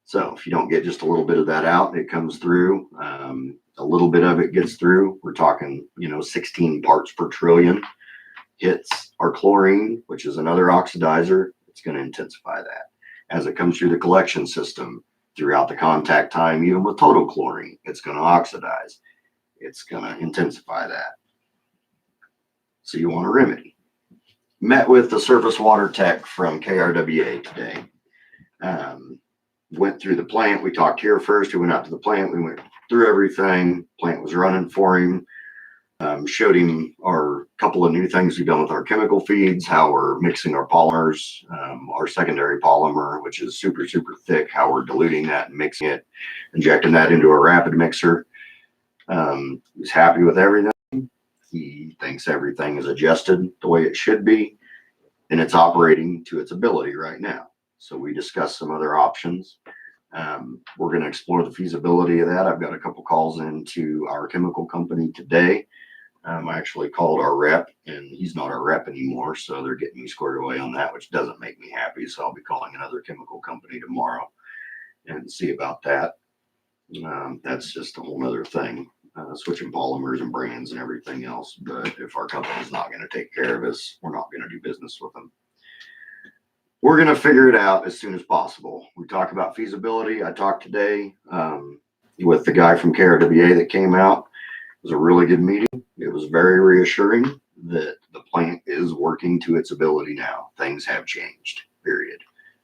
So if you don't get just a little bit of that out, it comes through. A little bit of it gets through. We're talking, 16 parts per trillion hits our chlorine, which is another oxidizer. It's going to intensify that. As it comes through the collection system throughout the contact time, even with total chlorine, it's going to oxidize. It's going to intensify that. So you want a remedy. Met with the surface water tech from KRWA today. Went through the plant. We talked here first. We went out to the plant. We went through everything. Plant was running for him. Showed him our couple of new things we've done with our chemical feeds, how we're mixing our polymers, our secondary polymer, which is super, super thick, how we're diluting that and mixing it, injecting that into a rapid mixer. He's happy with everything. He thinks everything is adjusted the way it should be, and it's operating to its ability right now. So we discussed some other options. We're going to explore the feasibility of that. I've got a couple calls into our chemical company today. I actually called our rep, and he's not our rep anymore, so they're getting me squared away on that, which doesn't make me happy. So I'll be calling another chemical company tomorrow and see about that. That's just a whole other thing, switching polymers and brands and everything else. But if our company's not going to take care of us, we're not going to do business with them. We're going to figure it out as soon as possible. We talk about feasibility. I talked today with the guy from KRWA that came out. It was a really good meeting. It was very reassuring that the plant is working to its ability now. Things have changed, period.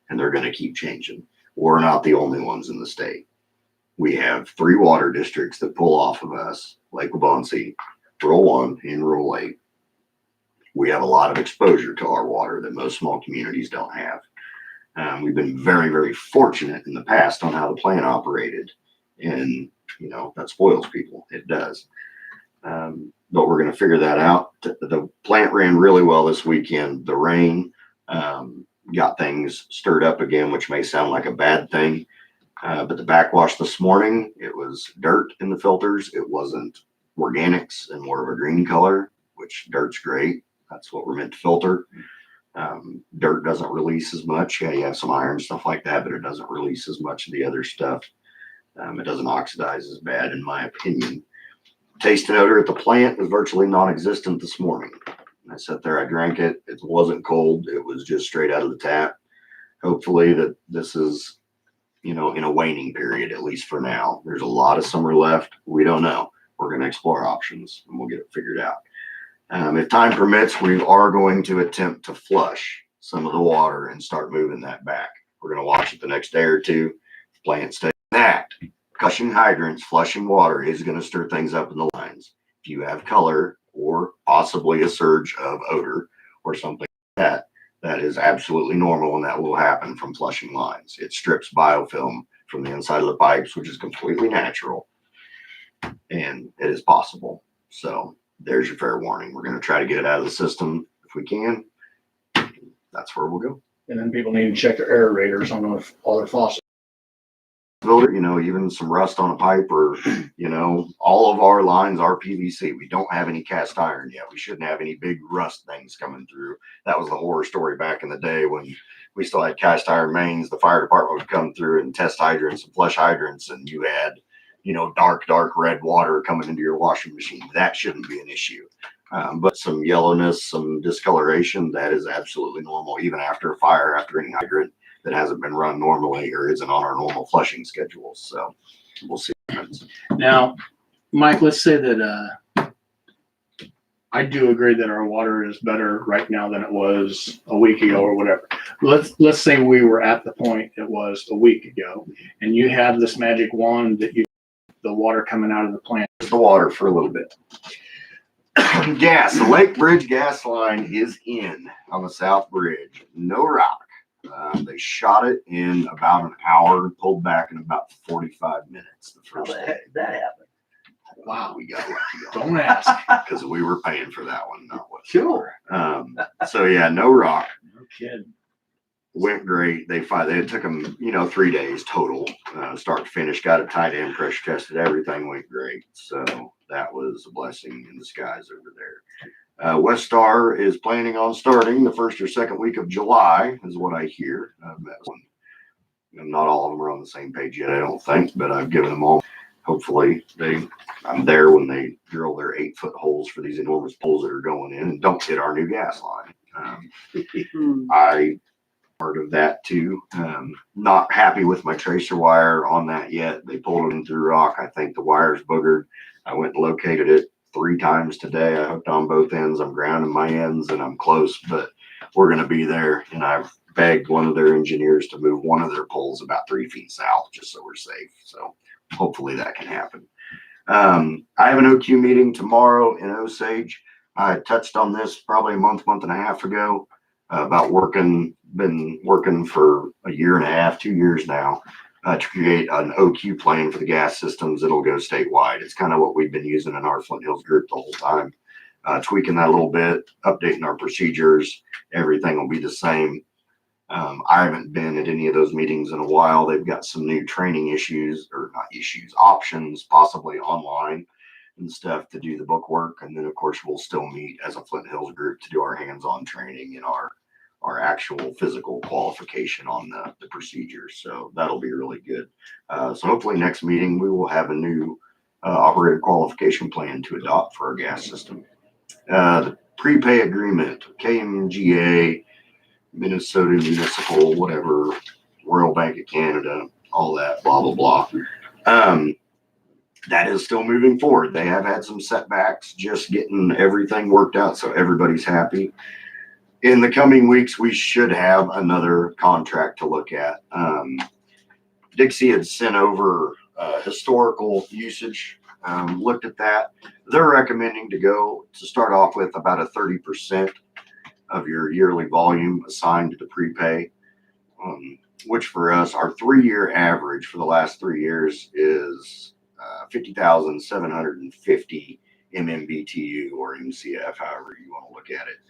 And they're going to keep changing. We're not the only ones in the state. We have 3 water districts that pull off of us, Lake Waubonsee, Rural 1, and Rural 8. We have a lot of exposure to our water that most small communities don't have. We've been very, very fortunate in the past on how the plant operated. And, that spoils people. It does. But we're going to figure that out. The plant ran really well this weekend. The rain got things stirred up again, which may sound like a bad thing. But the backwash this morning, it was dirt in the filters. It wasn't organics and more of a green color, which dirt's great. That's what we're meant to filter. Dirt doesn't release as much. Yeah, you have some iron, stuff like that, but it doesn't release as much of the other stuff. It doesn't oxidize as bad, in my opinion. Taste and odor at the plant was virtually non-existent this morning. I sat there, I drank it. It wasn't cold. It was just straight out of the tap. Hopefully that this is, in a waning period, at least for now. There's a lot of summer left. We don't know. We're going to explore options and we'll get it figured out. If time permits, we are going to attempt to flush some of the water and start moving that back. We're going to watch it the next day or two. The plant stays that. Gushing hydrants, flushing water is going to stir things up in the lines. If you have color or possibly a surge of odor or something like that, that is absolutely normal and that will happen from flushing lines. It strips biofilm from the inside of the pipes, which is completely natural, and it is possible. So there's your fair warning. We're going to try to get it out of the system if we can. That's where we'll go. And then people need to check their aerators on all their faucets. Even some rust on a pipe or, all of our lines are PVC. We don't have any cast iron yet. We shouldn't have any big rust things coming through. That was the horror story back in the day when we still had cast iron mains. The fire department would come through and test hydrants and flush hydrants, and you had, dark red water coming into your washing machine. That shouldn't be an issue. But some yellowness, some discoloration, that is absolutely normal, even after a fire, after any hydrant that hasn't been run normally or isn't on our normal flushing schedules. So we'll see what happens. Now, Mike, let's say that, I do agree that our water is better right now than it was a week ago or whatever. Let's say we were at the point it was a week ago and you have this magic wand that the water coming out of the plant. The water for a little bit. Gas, the Lake Bridge gas line is in on the South Bridge. No rock. They shot it in about an hour, pulled back in about 45 minutes the How first the day. heck did that happen? Wow, we got lucky Don't ask. because we were paying for that one, not what. Cool. So yeah, no rock. No kidding. Went great. They it took them, 3 days total, start to finish. Got it tied in, pressure tested, everything went great. So that was a blessing in disguise over there. West Star is planning on starting the first or second week of July, is what I hear. Not all of them are on the same page yet, I don't think, but I've given them all. Hopefully I'm there when they drill their 8-foot holes for these enormous poles that are going in and don't hit our new gas line. I part of that too. Not happy with my tracer wire on that yet. They pulled it in through rock. I think the wire's boogered. I went and located it 3 times today. I hooked on both ends. I'm grounding my ends and I'm close, but we're going to be there. And I've begged one of their engineers to move one of their poles about 3 feet south just so we're safe. So hopefully that can happen. I have an OQ meeting tomorrow in Osage. I touched on this probably a month and a half ago about been working for a year and a half, 2 years now, to create an OQ plan for the gas systems that'll go statewide. It's kind of what we've been using in our Flint Hills group the whole time. Tweaking that a little bit, updating our procedures, everything will be the same. I haven't been at any of those meetings in a while. They've got some new training options, possibly online and stuff to do the book work. And then of course we'll still meet as a Flint Hills group to do our hands-on training and our actual physical qualification on the procedures. So that'll be really good. So hopefully next meeting we will have a new operator qualification plan to adopt for our gas system. The prepay agreement, KMGA, Minnesota Municipal, whatever, Royal Bank of Canada, all that, blah, blah, blah. That is still moving forward. They have had some setbacks, just getting everything worked out so everybody's happy. In the coming weeks, we should have another contract to look at. Dixie had sent over historical usage, looked at that. They're recommending to start off with about a 30% of your yearly volume assigned to the prepay, which for us, our 3-year average for the last 3 years is 50,750 MMBTU or MCF, however you want to look at it.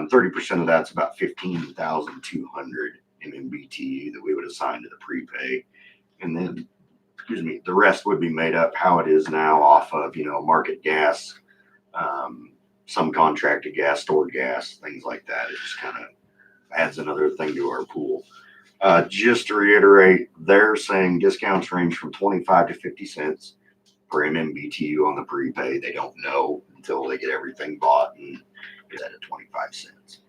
30% of that's about 15,200 MMBTU that we would assign to the prepay. And then, the rest would be made up how it is now off of, market gas, some contracted gas, stored gas, things like that. It just kind of adds another thing to our pool. Just to reiterate, they're saying discounts range from 25 to 50 cents per MMBTU on the prepay. They don't know until they get everything bought and get that at 25 cents.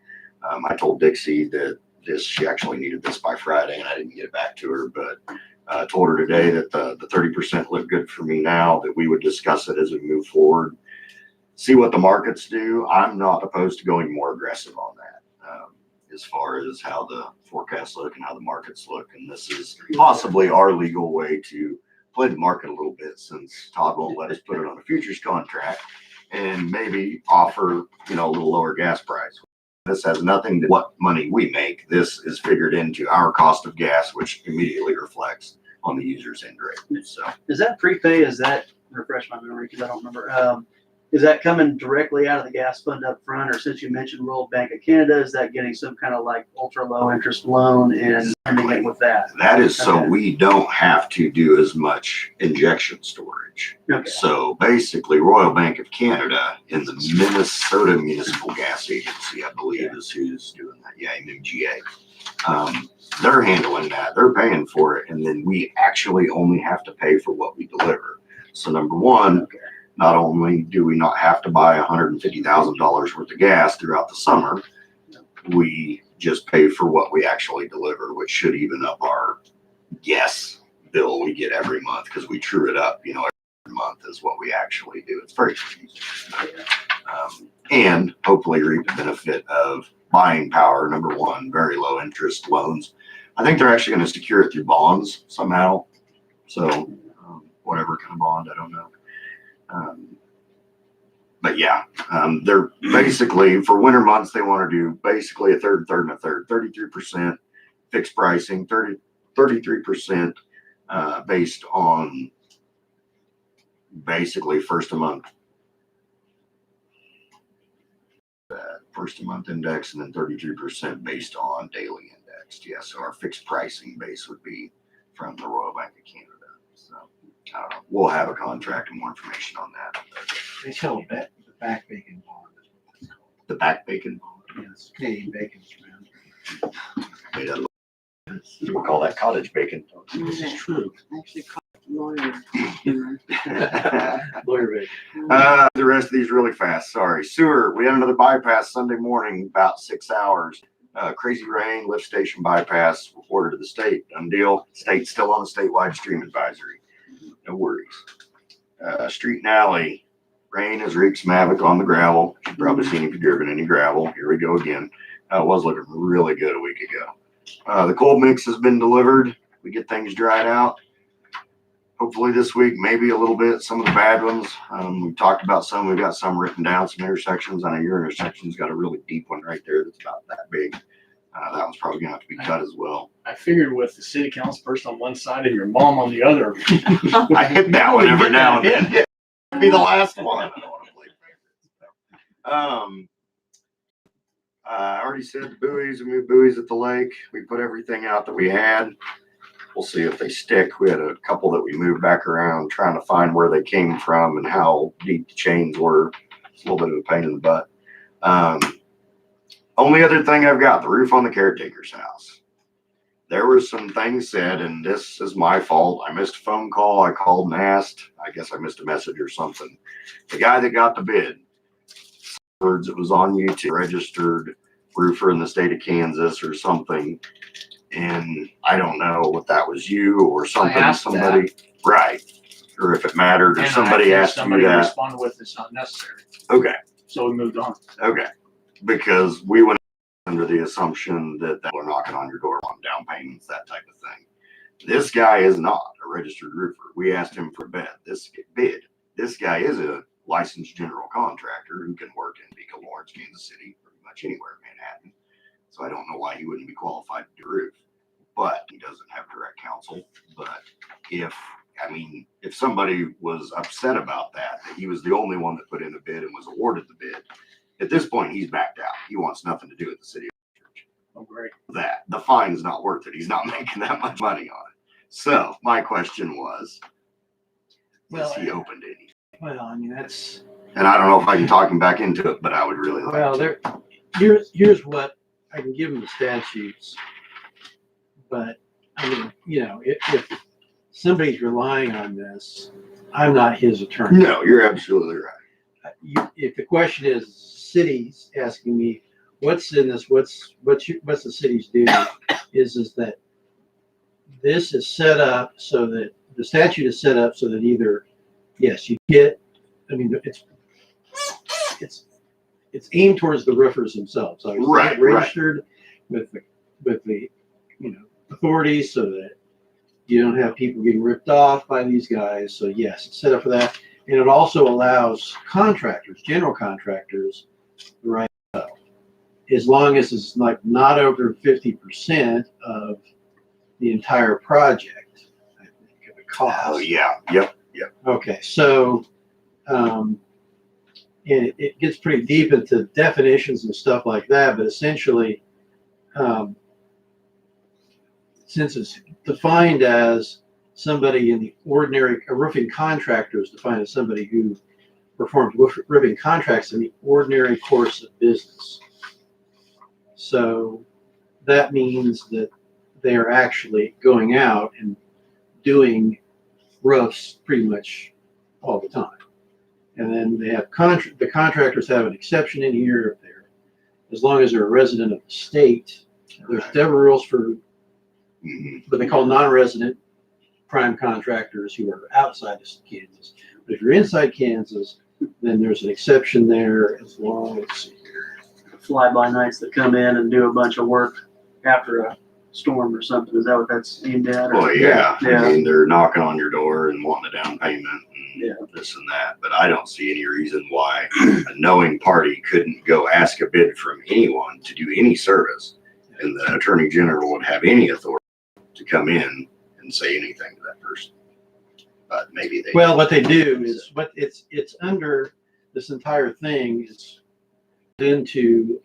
I told Dixie that she actually needed this by Friday and I didn't get it back to her, but I told her today that the 30% looked good for me now, that we would discuss it as we move forward, see what the markets do. I'm not opposed to going more aggressive on that as far as how the forecasts look and how the markets look. And this is possibly our legal way to play the market a little bit, since Todd won't let us put it on a futures contract and maybe offer, a little lower gas price. This has nothing to do with what money we make. This is figured into our cost of gas, which immediately reflects on the user's end rate. So Is that prepay? Refresh my memory because I don't remember. Is that coming directly out of the gas fund up front, or since you mentioned Royal Bank of Canada, is that getting some kind of like ultra low interest loan and funding it with that? that is so Okay. we don't have to do as much injection storage. Okay. So basically, Royal Bank of Canada and the Minnesota Municipal Gas Agency, I believe, is who's doing that. Yeah, MMGA. They're handling that. They're paying for it, and then we actually only have to pay for what we deliver. So number one, Okay. not only do we not have to buy $150,000 worth of gas throughout the summer, we just pay for what we actually deliver, which should even up our gas bill we get every month because we true it up, every month is what we actually do. It's very confusing. And hopefully reap the benefit of buying power. Number one, very low interest loans. I think they're actually going to secure it through bonds somehow. So whatever kind of bond, I don't know. But yeah, they're basically for winter months, they want to do basically a third, and a third, 33% fixed pricing, 33% based on basically first a month index, and then 33% based on daily indexed. Yeah, so our fixed pricing base would be from the Royal Bank of Canada. So I don't know. We'll have a contract and more information on that. They sell the back bacon bond. Is what it's called. The back bacon bond. Yes, Canadian bacon, man. We'll call that cottage bacon. This is true. Actually, called lawyer. Lawyer bacon. The rest of these really fast. Sorry. Sewer. We had another bypass Sunday morning, about 6 hours. Crazy rain, lift station bypass reported to the state. Done deal. State's still on the statewide stream advisory. No worries. Street and alley. Rain has wreaked some havoc on the gravel. You've probably seen if you've driven any gravel. Here we go again. It was looking really good a week ago. The cold mix has been delivered. We get things dried out. Hopefully this week, maybe a little bit, some of the bad ones. We've talked about some. We've got some written down, some intersections. I know your intersection's got a really deep one right there that's about that big. That one's probably gonna have to be cut as well. I figured with the city council person on one side and your mom on the other. I hit that one every now and then. It'll be the last one. I don't want to play favorites. I already said the buoys. We moved buoys at the lake. We put everything out that we had. We'll see if they stick. We had a couple that we moved back around trying to find where they came from and how deep the chains were. It's a little bit of a pain in the butt. Only other thing I've got, the roof on the caretaker's house. There were some things said, and this is my fault. I missed a phone call. I called and asked. I guess I missed a message or something. The guy that got the bid, words, it was on YouTube, registered roofer in the state of Kansas or something. And I don't know what that was, you or something, somebody, right? Or if it mattered, or And somebody I- asked somebody you that. responded with it's not necessary. Okay, So we moved on. okay. Because we went under the assumption that we're knocking on your door on down payments, that type of thing. This guy is not a registered roofer. We asked him for a bid. This guy is a licensed general contractor who can work in Beacon, Lawrence, Kansas City, pretty much anywhere in Manhattan. So I don't know why he wouldn't be qualified to do roof, but he doesn't have direct counsel. But if somebody was upset about that he was the only one that put in a bid and was awarded the bid, at this point, he's backed out. He wants nothing to do with the city. Oh, great. That the fine's not worth it. He's not making that much money on it. So my question was, Well, is he open to anything? Well, I mean, that's, And I don't know if I can talk him back into it, but I would really like well, to. here's what, I can give him the statutes. But, I mean, if somebody's relying on this, I'm not his attorney. No, you're absolutely right. If the question is, cities asking me, what's in this, what's the city's duty, is that this is set up so that, the statute is set up so that either, yes, you get, I mean, it's aimed towards the roofers themselves. So it's Right, registered with the authorities so that you don't have people getting ripped off by these guys. So yes, it's set up for that. And it also allows contractors, general contractors, the right to go, as long as it's like not over 50% of the entire project, I think, of the cost. Oh yeah, yep. Okay, so it gets pretty deep into definitions and stuff like that, but essentially, since it's defined as somebody in the ordinary, a roofing contractor is defined as somebody who performs roofing contracts in the ordinary course of business. So that means that they are actually going out and doing roofs pretty much all the time. And then they have the contractors have an exception in here if they're, as long as they're a resident of the state. There's several rules for what they call non-resident prime contractors who are outside of Kansas. But if you're inside Kansas, then there's an exception there as long as Fly-by-nights that come in and do a bunch of work after a storm or something. Is that what that's aimed at? or- Well, yeah, Yeah. I mean, they're knocking on your door and wanting a down payment Yeah. and this and that, but I don't see any reason why a knowing party couldn't go ask a bid from anyone to do any service. And the attorney general would have any authority to come in and say anything to that person. But maybe they. well, what they do is, what it's under this entire thing is into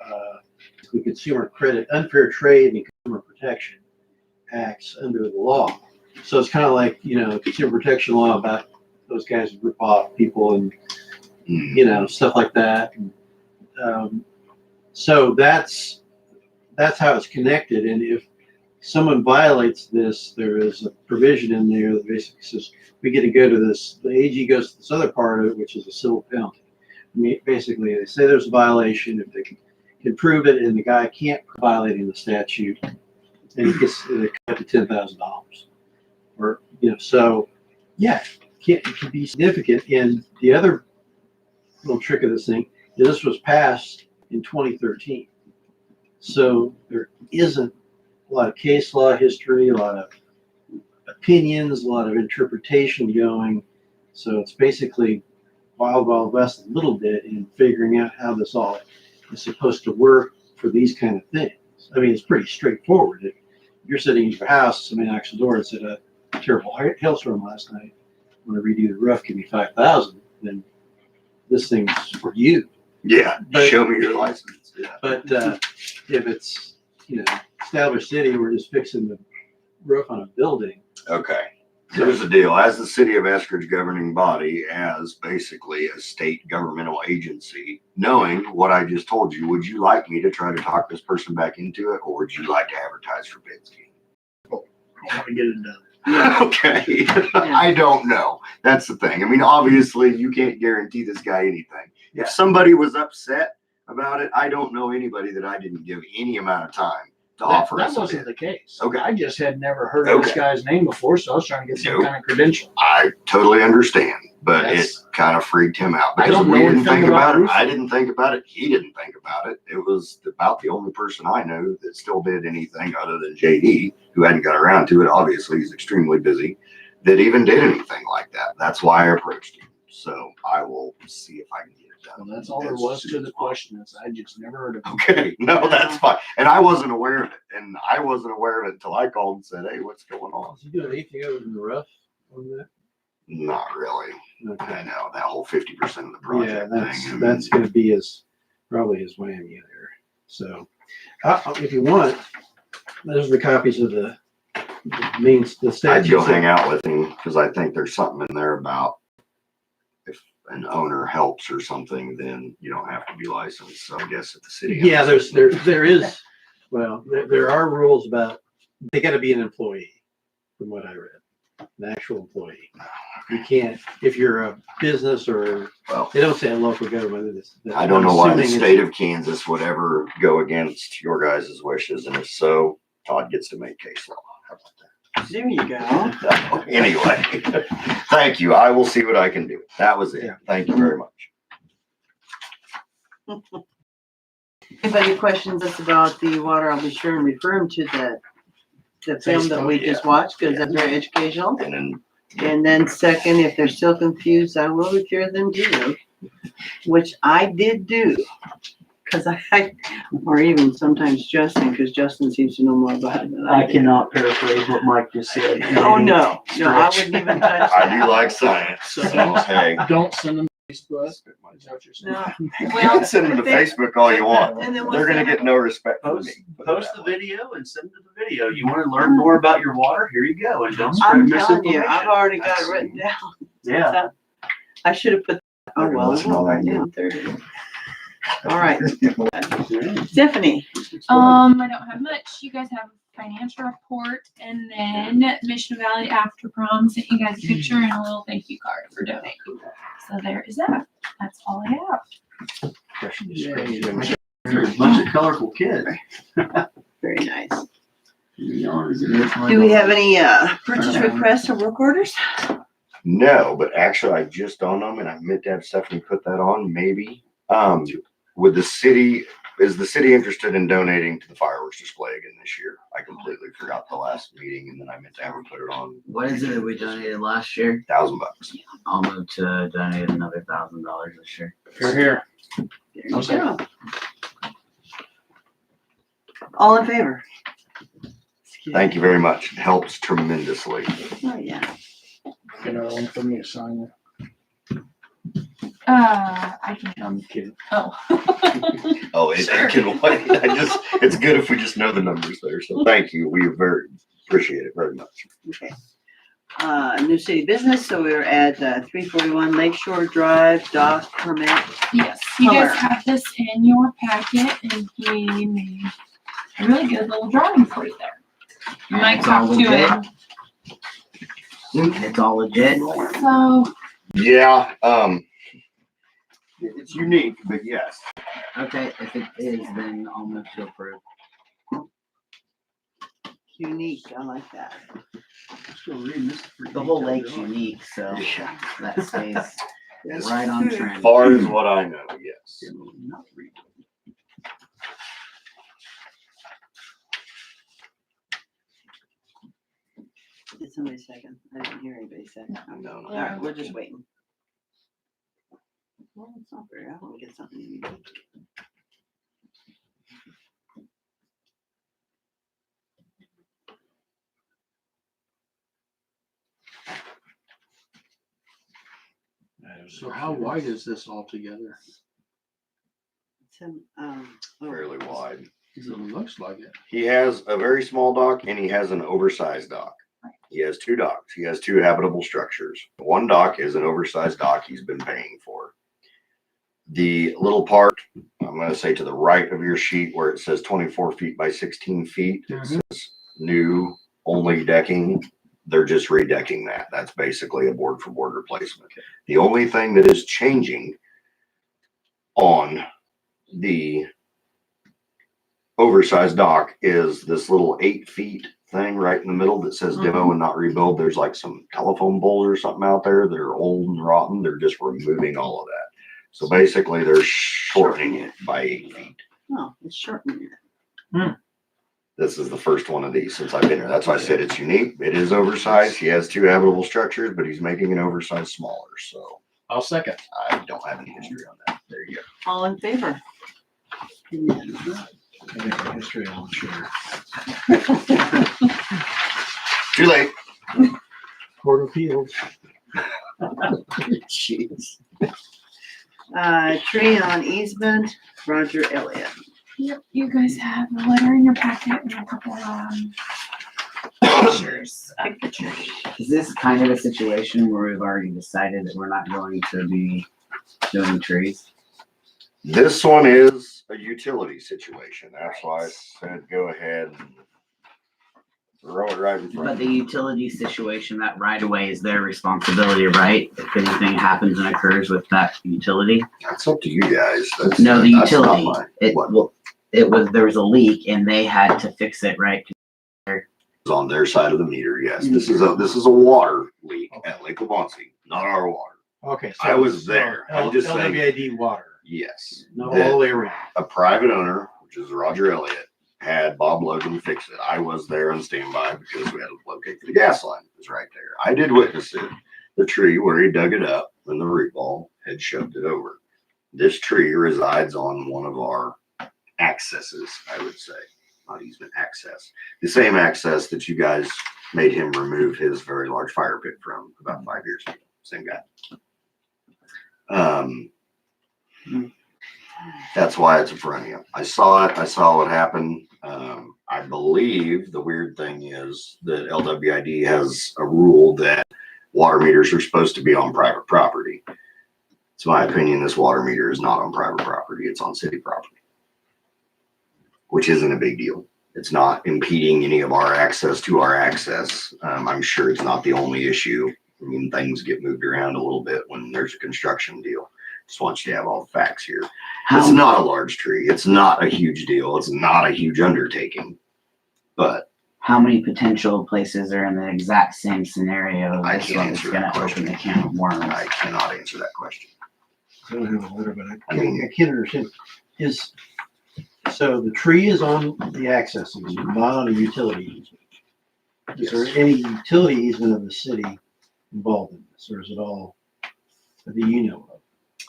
the Consumer Credit, Unfair Trade and Consumer Protection Acts under the law. So it's kind of like, consumer protection law about those guys who rip off people and, stuff like that. So that's how it's connected. And if someone violates this, there is a provision in there that basically says, we get to go to this, the AG goes to this other part of it, which is a civil penalty. Basically, they say there's a violation, if they can prove it and the guy can't violating the statute, and he gets up to $10,000. Or, so, yeah, it can be significant. And the other little trick of this thing is this was passed in 2013. So there isn't a lot of case law history, a lot of opinions, a lot of interpretation going. So it's basically wild, wild west a little bit in figuring out how this all is supposed to work for these kind of things. I mean, it's pretty straightforward. If you're sitting in your house, somebody knocks the door and said, a terrible hailstorm last night, I want to redo the roof, give me $5,000, then this thing's for you. Yeah, But- show me your license. Yeah. But if it's, established city, we're just fixing the roof on a building. Okay. Here's the deal. As the city of Eskridge governing body, as basically a state governmental agency, knowing what I just told you, would you like me to try to talk this person back into it, or would you like to advertise for bids? I want to get it done. Okay. I don't know. That's the thing. I mean, obviously you can't guarantee this guy anything. If somebody was upset about it, I don't know anybody that I didn't give any amount of time to offer That us a wasn't bid. the case. Okay. I just had never heard of this Okay. guy's name before, so I was trying to get some Nope. kind of credential. I totally understand, but it That's- kind of freaked him out I because don't we know didn't anything think about about it. roofing. I didn't think about it. He didn't think about it. It was about the only person I know that still did anything other than JD, who hadn't got around to it. Obviously, he's extremely busy, that even did anything like that. That's why I approached him. So I will see if I can get it done. Well, that's all there was to the question. Is I just never heard of it. Okay, no, that's fine. And I wasn't aware of it. And I wasn't aware of it until I called and said, hey, what's going on? Is he doing anything other than the roof on that? Not really. I Okay. know that whole 50% of the Yeah, project that's thing. that's going to be probably his whammy there. So, if you want, those are the copies of the I'd statutes. go hang out with him because I think there's something in there about if an owner helps or something, then you don't have to be licensed. So I guess if the city. Yeah, there is. Well, there are rules about they got to be an employee, from what I read, an actual employee. You can't if you're a business or Well, they don't say a local government. I don't know why the I'm assuming state of Kansas would ever go against your guys' wishes. And if so, Todd gets to make case law. How about There you go. that? Anyway, thank you. I will see what I can do. That was it. Yeah. Thank you very much. Anybody questions us about the water, I'll be sure and refer them to the film that we Facebook, just watched, because that's very educational. And then And then second, if they're still confused, I will refer them to you, which I did do. Cause or even sometimes Justin, cause Justin seems to know more about it than I I do. cannot paraphrase what Mike just said. Oh, no, I wouldn't even touch that. I do like science. So So, don't, hey. don't send them to Facebook. Is that what you're saying? No. You can send them to Facebook all you want. And then They're gonna get no respect from me. Post the video and send them the video. You want to learn more about your water? Here you go. And don't spread I'm telling you, misinformation. I've already got it written down. Yeah. I should have put, oh, Better well, listen all right that now, 30. All right, Stephanie, I don't have much. You guys have a financial report, and then Mission Valley After Prom sent you guys a picture and a little thank you card for donating. So there is that. That's all I have. There's a bunch of colorful kids. very nice. Do we have any, purchase requests or work orders? No, but actually I just on them and I meant to have Stephanie put that on, maybe. Would the city, is the city interested in donating to the fireworks display again this year? I completely forgot the last meeting and then I meant to have her put it on. What is it that we donated last year? $1,000. I'll move to donate another $1,000 this year. Here, here. There you go. All in favor? Thank you very much. It helps tremendously. Oh, yeah. Get another one from me to sign. I can, I'm kidding. oh. Oh, it can wait. It's good if we just know the numbers there. So thank you. We very appreciate it very much. Okay. New city business, so we're at 341 Lakeshore Drive, dock permit. Yes, you guys Color. have this in your packet and he made a really good little drawing for you there. You might It's all talk to legit. him. It's all legit. So, Yeah, it's unique, but yes. Okay, if it is, then I'll move to approve. Unique, I like that. The whole lake's unique, so Yeah. that stays As right on trend. far as what I know, yes. Did somebody second? I didn't hear anybody second. No, All right, we're just waiting. Well, it's not fair. I want to get something unique. So how wide is this altogether? It's, oh, Fairly wide. It looks like it. He has a very small dock and he has an oversized dock. He has two docks. He has two habitable structures. One dock is an oversized dock he's been paying for. The little part, I'm going to say to the right of your sheet where it says 24 feet by 16 feet, it says new only decking. They're just redecking that. That's basically a board for board replacement. The only thing that is changing on the oversized dock is this little 8 feet thing right in the middle that says demo and not rebuild. There's like some telephone poles or something out there that are old and rotten. They're just removing all of that. So basically they're shortening it by 8 feet. oh, it's shortening it. This is the first one of these since I've been here. That's why I said it's unique. It is oversized. He has two habitable structures, but he's making an oversized smaller. So I'll second. I don't have any history on that. There you go. All in favor? History, I'm sure. Too late. Court of Appeals. Jeez. Tree on easement, Roger Elliott. yep, you guys have a letter in your packet and a couple, pictures of the tree. Is this kind of a situation where we've already decided that we're not going to be doing trees? This one is a utility situation. That's why I said go ahead and throw it right in front. But the utility situation, that right away is their responsibility, right? If anything happens and occurs with that utility? That's up to you guys. That's, No, the that's not utility. mine. It, What? well, it was, there was a leak and they had to fix it, right? It's on their side of the meter. Yes, this is a water leak at Lake Levancy, not our water. Okay. I was there. I'm just saying- LWID water, Yes, not all the way around. a private owner, which is Roger Elliott, had Bob Logan fix it. I was there on standby because we had to locate the gas line. It was right there. I did witness it. The tree where he dug it up and the root ball had shoved it over. This tree resides on one of our accesses, I would say, not easement, access. The same access that you guys made him remove his very large fire pit from about 5 years ago. Same guy. That's why it's in front of you. I saw it. I saw what happened. I believe the weird thing is that LWID has a rule that water meters are supposed to be on private property. It's my opinion this water meter is not on private property. It's on city property, which isn't a big deal. It's not impeding any of our access to our access. I'm sure it's not the only issue. I mean, things get moved around a little bit when there's a construction deal. Just want you to have all the facts here. It's not a large tree. It's not a huge deal. It's not a huge undertaking. But how many potential places are in the exact same scenario? I This can't one is answer gonna that question. open a can of worms. I cannot answer that question. I don't have a letter, but I mean- I can't understand. So the tree is on the access easement, not on a utility easement. Is there any utility easement of the city involved in this, or is it all that you know of?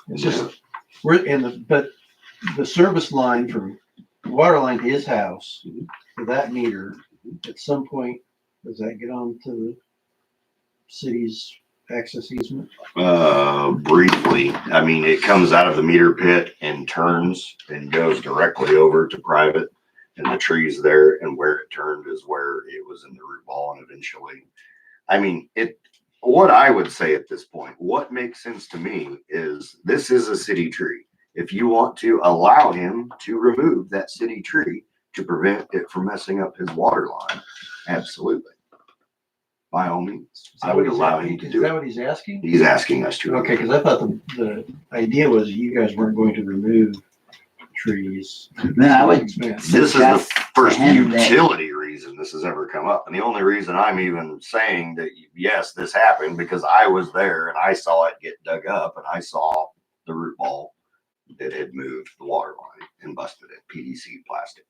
It's just, but the service line from, the water line to his house, to that meter, at some point, does that get on to the city's access easement? Briefly, I mean, it comes out of the meter pit and turns and goes directly over to private, and the tree's there, and where it turned is where it was in the root ball, and eventually, I mean, what I would say at this point, what makes sense to me is this is a city tree. If you want to allow him to remove that city tree to prevent it from messing up his water line, absolutely. By all means, I would allow him to Is do that it. what he's asking? He's asking us to. Okay, because I thought the idea was you guys weren't going to remove trees. Then I would This is the suggest first to him that- utility reason this has ever come up. And the only reason I'm even saying that, yes, this happened, because I was there and I saw it get dug up and I saw the root ball that had moved the water line and busted it, PVC plastic.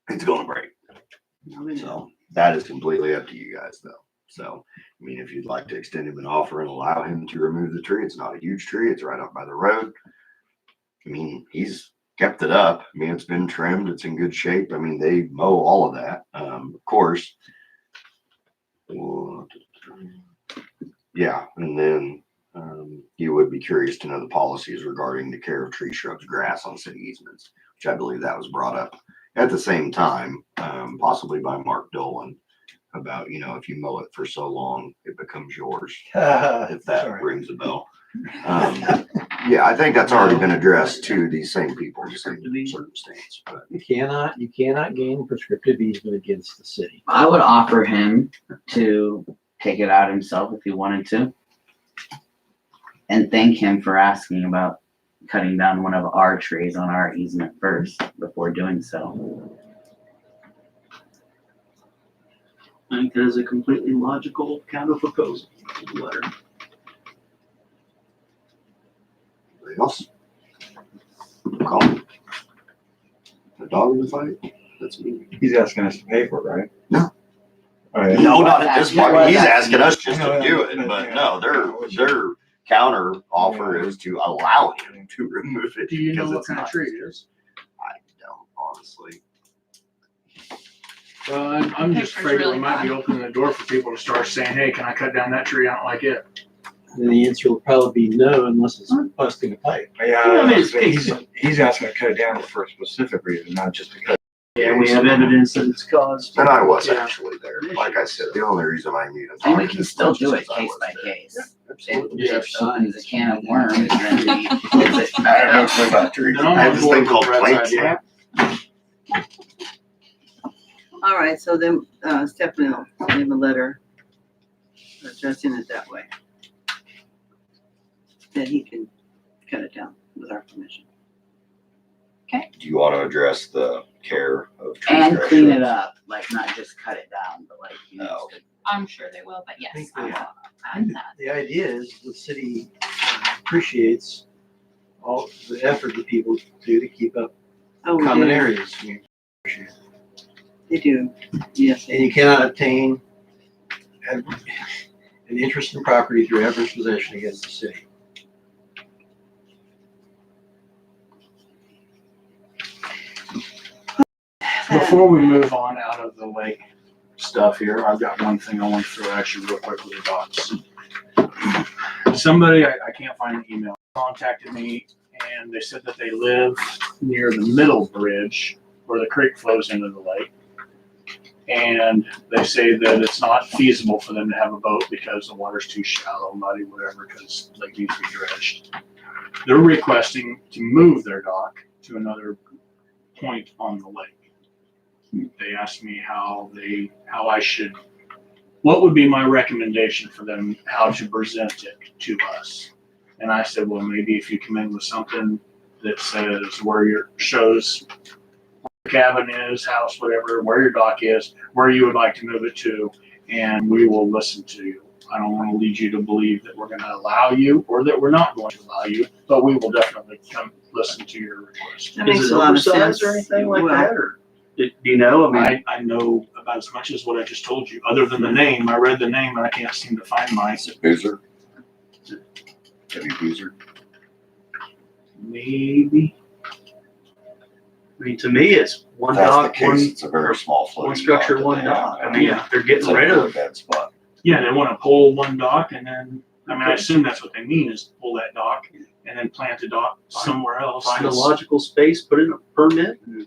It's gonna break. So that is completely up to you guys though. So, I mean, if you'd like to extend him an offer and allow him to remove the tree, it's not a huge tree. It's right up by the road. I mean, he's kept it up. I mean, it's been trimmed. It's in good shape. I mean, they mow all of that. Of course. Yeah. And then, you would be curious to know the policies regarding the care of tree, shrubs, grass on city easements, which I believe that was brought up at the same time, possibly by Mark Dolan, about, if you mow it for so long, it becomes yours, if that Sorry. rings a bell. Yeah, I think that's already been addressed to these same people, the same circumstance, but You cannot gain prescriptive easement against the city. I would offer him to take it out himself if he wanted to. And thank him for asking about cutting down one of our trees on our easement first before doing so. I think that is a completely logical counter proposal to the letter. anything else? Call me. The dog in the fight? That's me. He's asking us to pay for it, right? No. All right. No, not at this He was point. He's asking- asking us just No, to do it, no, but yeah. no, their counter offer is to allow him to remove it. Do you know because what it's kind of not tree his it is? I don't, honestly. Well, I'm just Picture's afraid really we might be bad. opening the door for people to start saying, hey, can I cut down that tree? I don't like it. And the answer will probably be no unless it's busting a pipe. Yeah, I mean, he's asking to cut it down for a specific reason, not just to cut. Yeah, we have evidence that it's caused. And I was Yeah. actually there. Like I said, the only reason I knew. And we can still do it case by case. Absolutely. If it opens a can of worms, then we close it. I don't know anything about trees. Then I'm I on have this board thing with called Brett's plant idea. snap. All right, so then, Stephanie will leave a letter addressing it that way. Then he can cut it down with our permission. Do you want to address the care of trees? And grass, clean it shrubs? up, like not just cut it down, but like, No. I'm sure they will, but yes, I will add that. The idea is the city appreciates all the effort that people do to keep up Oh, we common do. areas. They do, yes. And you cannot obtain an interest in property through adverse possession against the city. Before we move on out of the lake stuff here, I've got one thing I want to throw at you real quick with the dots. Somebody, I can't find the email, contacted me and they said that they live near the middle bridge where the creek flows into the lake. And they say that it's not feasible for them to have a boat because the water's too shallow, muddy, whatever, because the lake needs to be dredged. They're requesting to move their dock to another point on the lake. They asked me what would be my recommendation for them, how to present it to us. And I said, well, maybe if you come in with something that says where your shows cabin is, house, whatever, where your dock is, where you would like to move it to, and we will listen to you. I don't want to lead you to believe that we're going to allow you or that we're not going to allow you, but we will definitely come listen to your request. That makes Is a it lot of oversized sense. or anything like Well, that, or do you know? I mean, I know about as much as what I just told you, other than the name. I read the name and I can't seem to find mine. Is it Boozer? Debbie Boozer? Maybe. I mean, to me, it's one If that's the dock, case, one, it's a very small floating one structure, dock that one they dock. have. I mean, Yeah. they're getting rid of, Bad spot. Yeah, they want to pull one dock and then, I mean, I assume that's what they mean is pull that dock and then plant a dock somewhere else. find a logical space, put in a permit. And,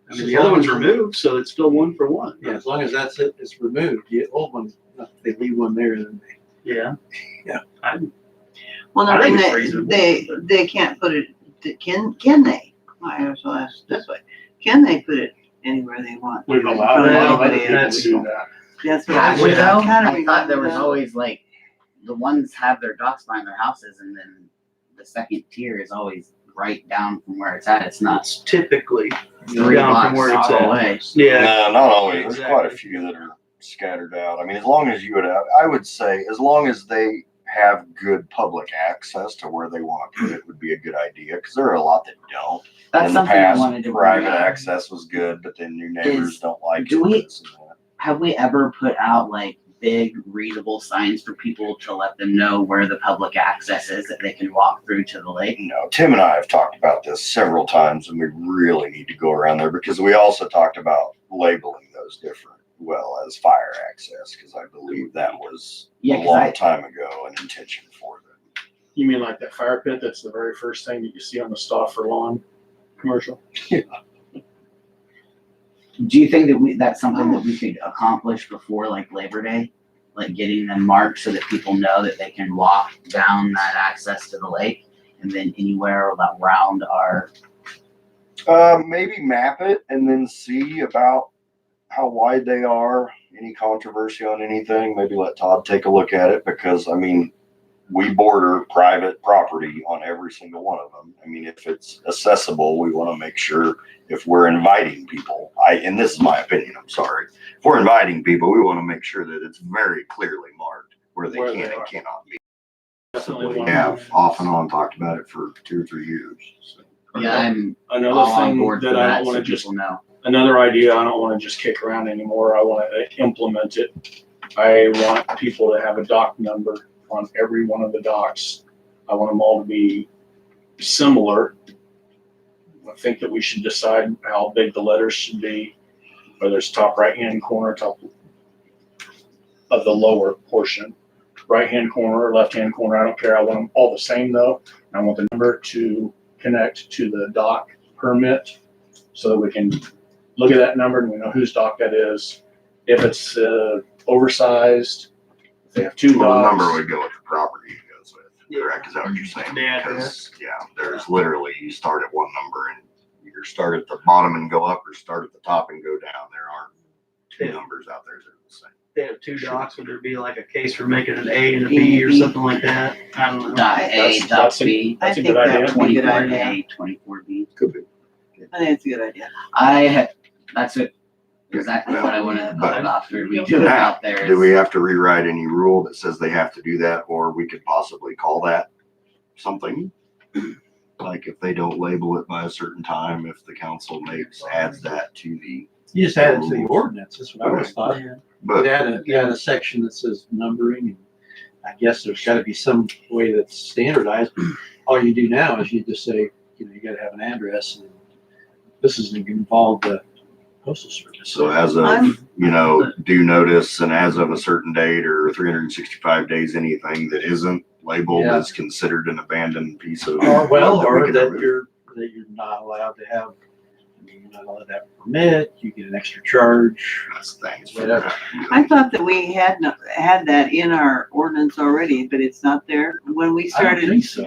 I mean, the other one's removed, so it's still one for one. Yeah, as long as that's it, it's removed. The old one, they leave one there, then Yeah. Yeah. Well, I I think mean, it's reasonable. they can't put it, can they? I shall ask this way, can they put it anywhere they want? We've allowed a lot of other people to That's- do that. That's what I Have we was though? kind of I thought there was remember. always like, the ones have their docks behind their houses and then the second tier is always right down from where it's at. It's not It's typically three down blocks from where it's at. away. Yeah. No, not always. There's quite a Exactly. few that are scattered out. I mean, as long as you would have, I would say, as long as they have good public access to where they want to put it would be a good idea, because there are a lot that don't. That's In the something I past, wanted to bring private up. access was good, but then new neighbors Is- don't like do it. we- this and that. Have we ever put out like big readable signs for people to let them know where the public access is that they can walk through to the lake? No, Tim and I have talked about this several times, and we really need to go around there because we also talked about labeling those different, well as fire access, because I believe that was Yeah, a 'cause long I- time ago an intention for them. You mean like that fire pit? That's the very first thing that you see on the Stauffer lawn commercial? Do you think that that's something that we could accomplish before like Labor Day? Like getting them marked so that people know that they can walk down that access to the lake and then anywhere around our, Maybe map it and then see about how wide they are, any controversy on anything, maybe let Todd take a look at it, because I mean, we border private property on every single one of them. I mean, if it's accessible, we want to make sure if we're inviting people, and this is my opinion, I'm sorry. If we're inviting people, we want to make sure that it's very clearly marked where they Where can they and are. cannot be. Definitely We one. have off and on talked about it for 2 or 3 years. So. yeah, I'm Another all on thing board for that I that don't so want to just, people know. another idea I don't want to just kick around anymore. I want to implement it. I want people to have a dock number on every one of the docks. I want them all to be similar. I think that we should decide how big the letters should be, whether it's top right-hand corner, top of the lower portion, right-hand corner or left-hand corner. I don't care. I want them all the same though. And I want the number to connect to the dock permit so that we can look at that number and we know whose dock that is. If it's oversized, if they have two Well, the docks. number would go with the property it goes with, correct? Is that what you're saying? Yeah. Because, yeah, there's literally, you start at one number and either start at the bottom and go up or start at the top and go down. There aren't two Yeah. numbers out there that are the same. They have two docks, would there be like a case for making an A and a B or something like that? I don't know. Dot A, That's- dot that's a- B, That's a I good think that idea. would be a good 24 idea. A, 24 B. Could be. I think it's a good idea. That's it. Exactly what I wanted to But- put off. We do it out there. Do we have to rewrite any rule that says they have to do that, or we could possibly call that something? Like if they don't label it by a certain time, if the council adds that to the, you just add it to the ordinance. That's what I always thought. Yeah. but Add a section that says numbering, and I guess there's gotta be some way that's standardized. All you do now is you just say, you know, you gotta have an address, and this is gonna involve the postal service. so as of, I'm- you know, due notice and as of a certain date or 365 days, anything that isn't labeled Yeah. is considered an abandoned piece of. Or, well, that we or can that remove. you're not allowed to have, I mean, you're not allowed to have a permit, you get an extra charge. That's the thing. it's Whatever. I thought that we had that in our ordinance already, but it's not there. When we I don't started, think so. It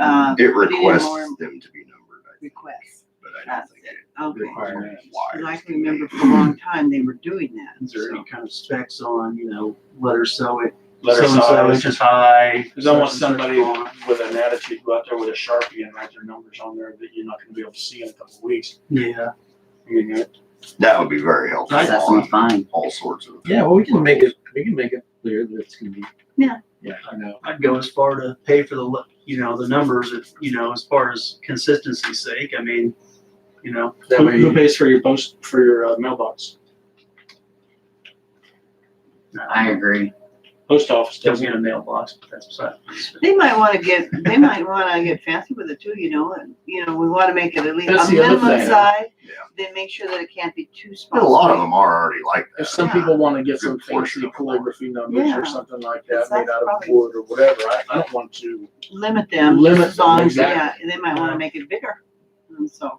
putting in requests more them to be numbered, I think, requests. but I don't That's think it. it Okay. Requirement. Cause I can remember for a long time they were doing that. Is there any kind of specs on, you know, letters so it, Letter so-and-so size. inches high? Because I want such and such somebody long? with an attitude go out there with a Sharpie and write their numbers on there that you're not gonna be able to see in a couple of weeks. Yeah. I mean, That would be very helpful. Assessment fine. All sorts of. Yeah, well, we can make it clear that it's gonna be. Yeah. Yeah, I know. I'd go as far to pay for the, the numbers, if, as far as consistency's sake. I mean, That Who way, pays for your mailbox? I agree. Post office Don't doesn't. get a mailbox, but that's beside. They might wanna get fancy with it too, and, we wanna make it at least That's a the other minimum thing. size. Yeah. Then make sure that it can't be too A small. lot of them are already like If that. some people wanna get some Good portion fancy of them are. calligraphy numbers Yeah. or something like that That's made out of probably- wood or whatever, I don't want to. Limit them. Limit as long them, as- Yeah, exactly. and they might wanna make it bigger, and so.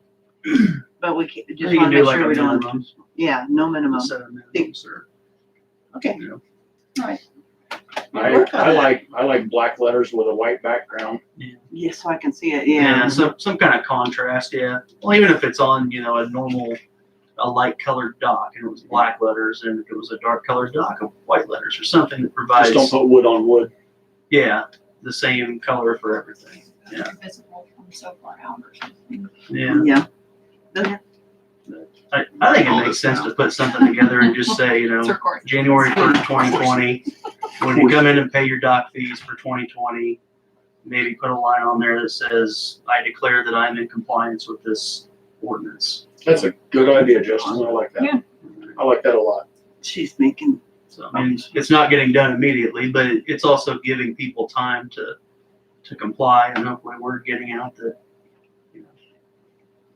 But we I just think you wanna can do make like sure a we don't, minimum, yeah, no minimum. set of minimums or. Okay. I like black letters with a white background. Yeah, so I can see it, Yeah, yeah. some kind of contrast, yeah. Well, even if it's on, a light colored dock and it was black letters, and if it was a dark colored dock of white letters or something that provides, Just don't put wood on wood. yeah, the same color for everything. Yeah. Visible from so far out or something. Yeah. Yeah. I think it makes sense to put something together and just say, It's recorded. January 1st, 2020, when you come in and pay your dock fees for 2020, maybe put a line on there that says, I declare that I'm in compliance with this ordinance. That's a good idea, Justin. I like that. Yeah. I like that a lot. She's making, So, I mean, it's not getting done immediately, but it's also giving people time to comply, and hopefully we're getting out that,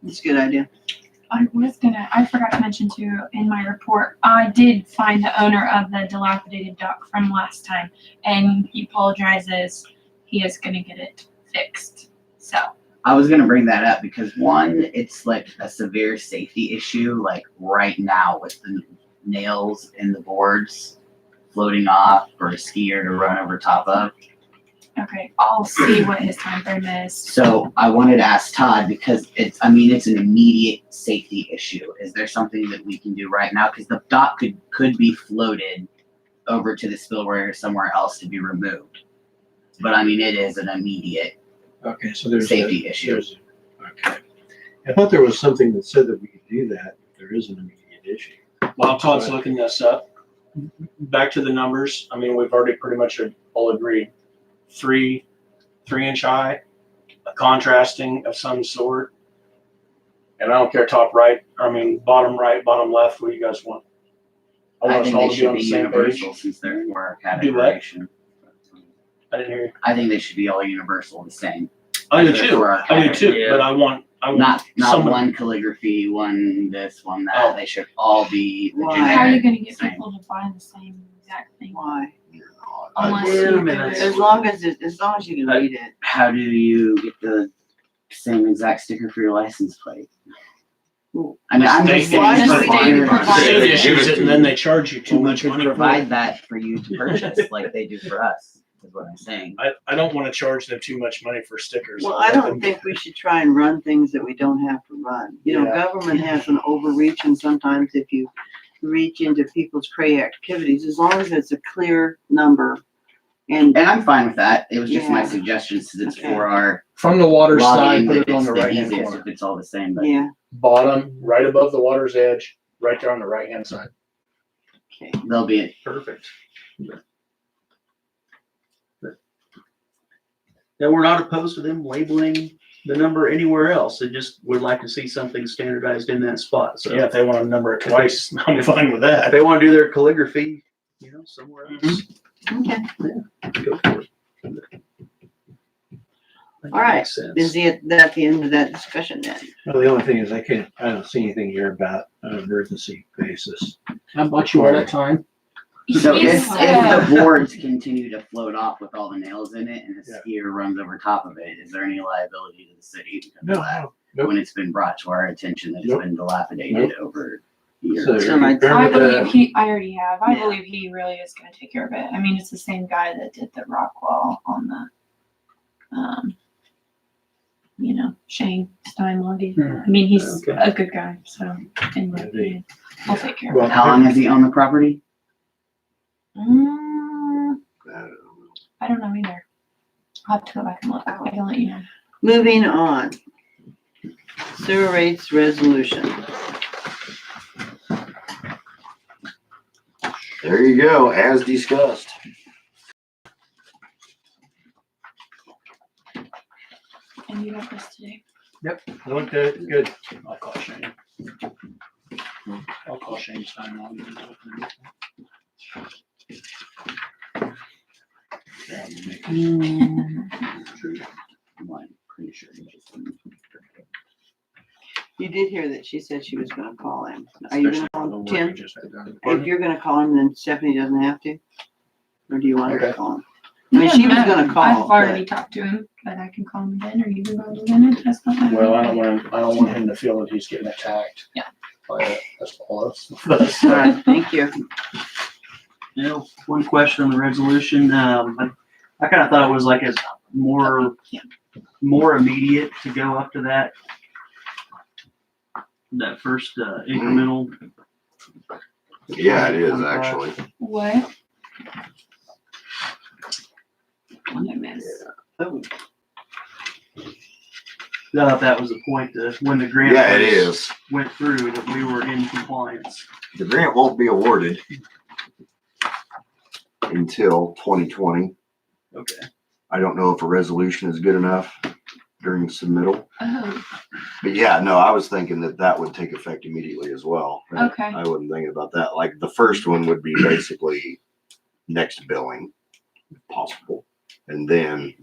it's a good idea. I forgot to mention too, in my report, I did find the owner of the dilapidated dock from last time, and he apologizes. He is gonna get it fixed. So, I was gonna bring that up because one, it's like a severe safety issue, like right now with the nails in the boards floating off for a skier to run over top of. okay, I'll see what his time frame is. So I wanted to ask Todd because it's an immediate safety issue. Is there something that we can do right now? Because the dock could be floated over to the spillway or somewhere else to be removed. But I mean, it is an immediate okay, so there's. safety issue. Okay. I thought there was something that said that we could do that. If there is an immediate issue. While Todd's looking this up, back to the numbers. I mean, we've already pretty much all agreed. 3-inch high, a contrasting of some sort. And I don't care bottom right, bottom left, what do you guys want? I I want us think all they to be should on be the same page. universal since they're for Do what? categorization. I didn't hear you. I think they should be all universal, the same. I do They're too. for our I do too, category. but I want Not someone- one calligraphy, one this, one that. Oh. They should all be the Why? How are you generic. gonna get same. people to buy the same exact thing? Why? Unless Yeah, I you mean, do that's- it. As long as you can read it. How do you get the same exact sticker for your license plate? I mean, I'm just Why saying. should we provide- provide State it? issues it and then they charge you too Well, we much could money for it. provide that for you to purchase like they do for us, is what I'm saying. I don't want to charge them too much money for stickers. Well, I don't think we should try and run things that we don't have to run. Yeah. Government has an overreach, and sometimes if you reach into people's crazy activities, as long as it's a clear number. And And I'm fine with that. It was just my Yeah. suggestion since it's Okay. for our From the water side, lobbying put that it on it's the the right hand easiest corner. if it's all the same, but yeah, Bottom, right above the water's edge, right there on the right hand side. okay. they'll be, Perfect. Yeah, we're not opposed to them labeling the number anywhere else. They just would like to see something standardized in that spot. So Yeah, if they want to number it twice, I'm fine with if that. they want to do their calligraphy, somewhere else, Okay. go for it. All right. Makes sense. Is that the end of that discussion then? Well, the only thing is I don't see anything here about an emergency basis. How about you are at time? so He's, if the boards continue to float off with all the nails in it and a Yeah. skier runs over top of it, is there any liability to the city? because of No, that? nope. When it's been brought to our attention that it's Nope. been dilapidated over years. So So my- I remember believe I already have. I Yeah. believe he really is gonna take care of it. I mean, it's the same guy that did the rock wall on the, Shane Steinloggy. I mean, he's Okay. a good guy, so anyway, we'll take care of Well, it. How long has he owned the property? Mm, I don't know either. I'll have to go back and look. I can let you know. Moving on. Sewer rates resolution. There you go, as discussed. And you got this today. I looked at it, good. I'll call Shane. I'll call Shane Stein on. Pretty sure he just- You did hear that she said she was gonna call him. Are you gonna call him, Tim? Just had done. If you're gonna call him, then Stephanie doesn't have to? Or do you want her to Okay. call him? I mean, she was gonna call, I've already but talked to him, but I can call him again, or you can go again. That's not my. Well, I don't want him to feel that he's getting attacked. Yeah. By us, all us. all right, thank you. You know, one question on the resolution, I kind of thought it was like as more immediate to go up to that first incremental. Yeah, it is actually. What? What did I miss? Oh, I thought that was the point, when the grant Yeah, it was- is. went through, that we were in compliance. The grant won't be awarded until 2020. Okay. I don't know if a resolution is good enough during submittal. Oh, But yeah, no, I was thinking that would take effect immediately as well. okay. I wasn't thinking about that. Like the first one would be basically next billing, if possible. And then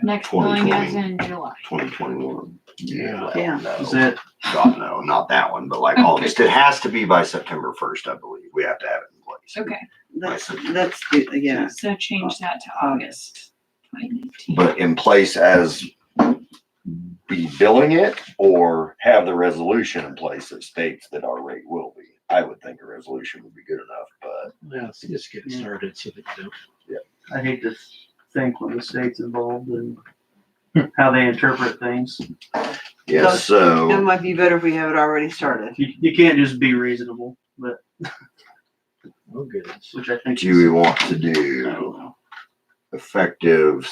Next billing as 2020. in July. 2021. Yeah. Yeah. No. Is that, God, no, not that one, but like August. It has to be by September 1st, I believe. We have to have it in place. Okay, that's, yeah. so change that to August 2019. But in place as be billing it or have the resolution in place that states that our rate will be. I would think a resolution would be good enough, but Yeah, let's just get started so that you don't. I hate to think when the state's involved and how they interpret things. yeah, It so might be better if we have it already started. You can't just be reasonable, but, Oh, goodness. which I think. do we want to I don't do know. effective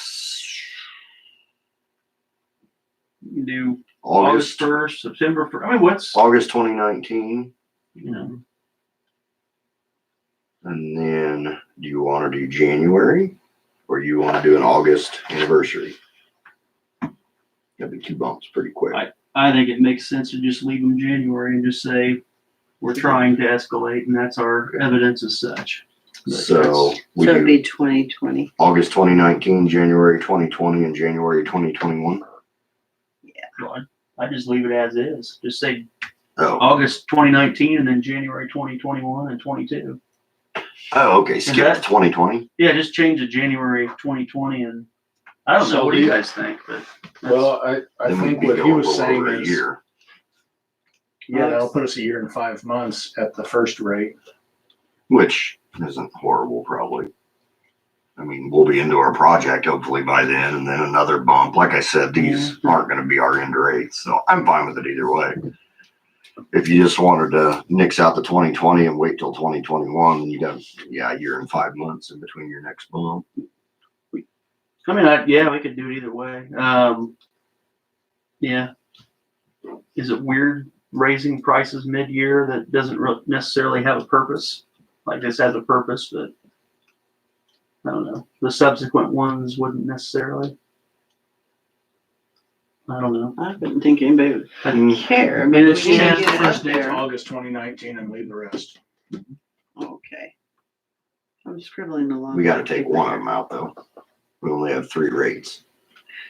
You can do August August 1st, September 1st. I mean, what's, August 2019? you know, And then do you want to do January or you want to do an August anniversary? That'd be 2 bumps pretty quick. I think it makes sense to just leave them January and just say, we're trying to escalate and that's our evidence as such. But So we So it'd do be 2020. August 2019, January 2020, and January 2021. I just leave it as is. Just say Oh, August 2019 and then January 2021 and 22. oh, okay. Skip that- to 2020. Yeah, just change it January 2020 and I don't know. So What do you the- guys think? But Well, I Then we'd think be what he going was a little saying over a is, year. yeah, that'll put us a year and 5 months at the first rate. Which isn't horrible, probably. I mean, we'll be into our project hopefully by then, and then another bump. Like I said, these aren't going to be our end rates, so I'm fine with it either way. If you just wanted to nix out the 2020 and wait till 2021, then you got, a year and 5 months in between your next bump. I mean, yeah, we could do it either way. Yeah. Is it weird raising prices mid-year that doesn't necessarily have a purpose? Like this has a purpose, but I don't know. The subsequent ones wouldn't necessarily. I don't know. I wouldn't think anybody would Mm. care. I And mean, we it's need to chance get it up First date's there. August 2019 and leave the rest. Okay. I'm scribbling along. We got to take one of them out though. We only have 3 rates.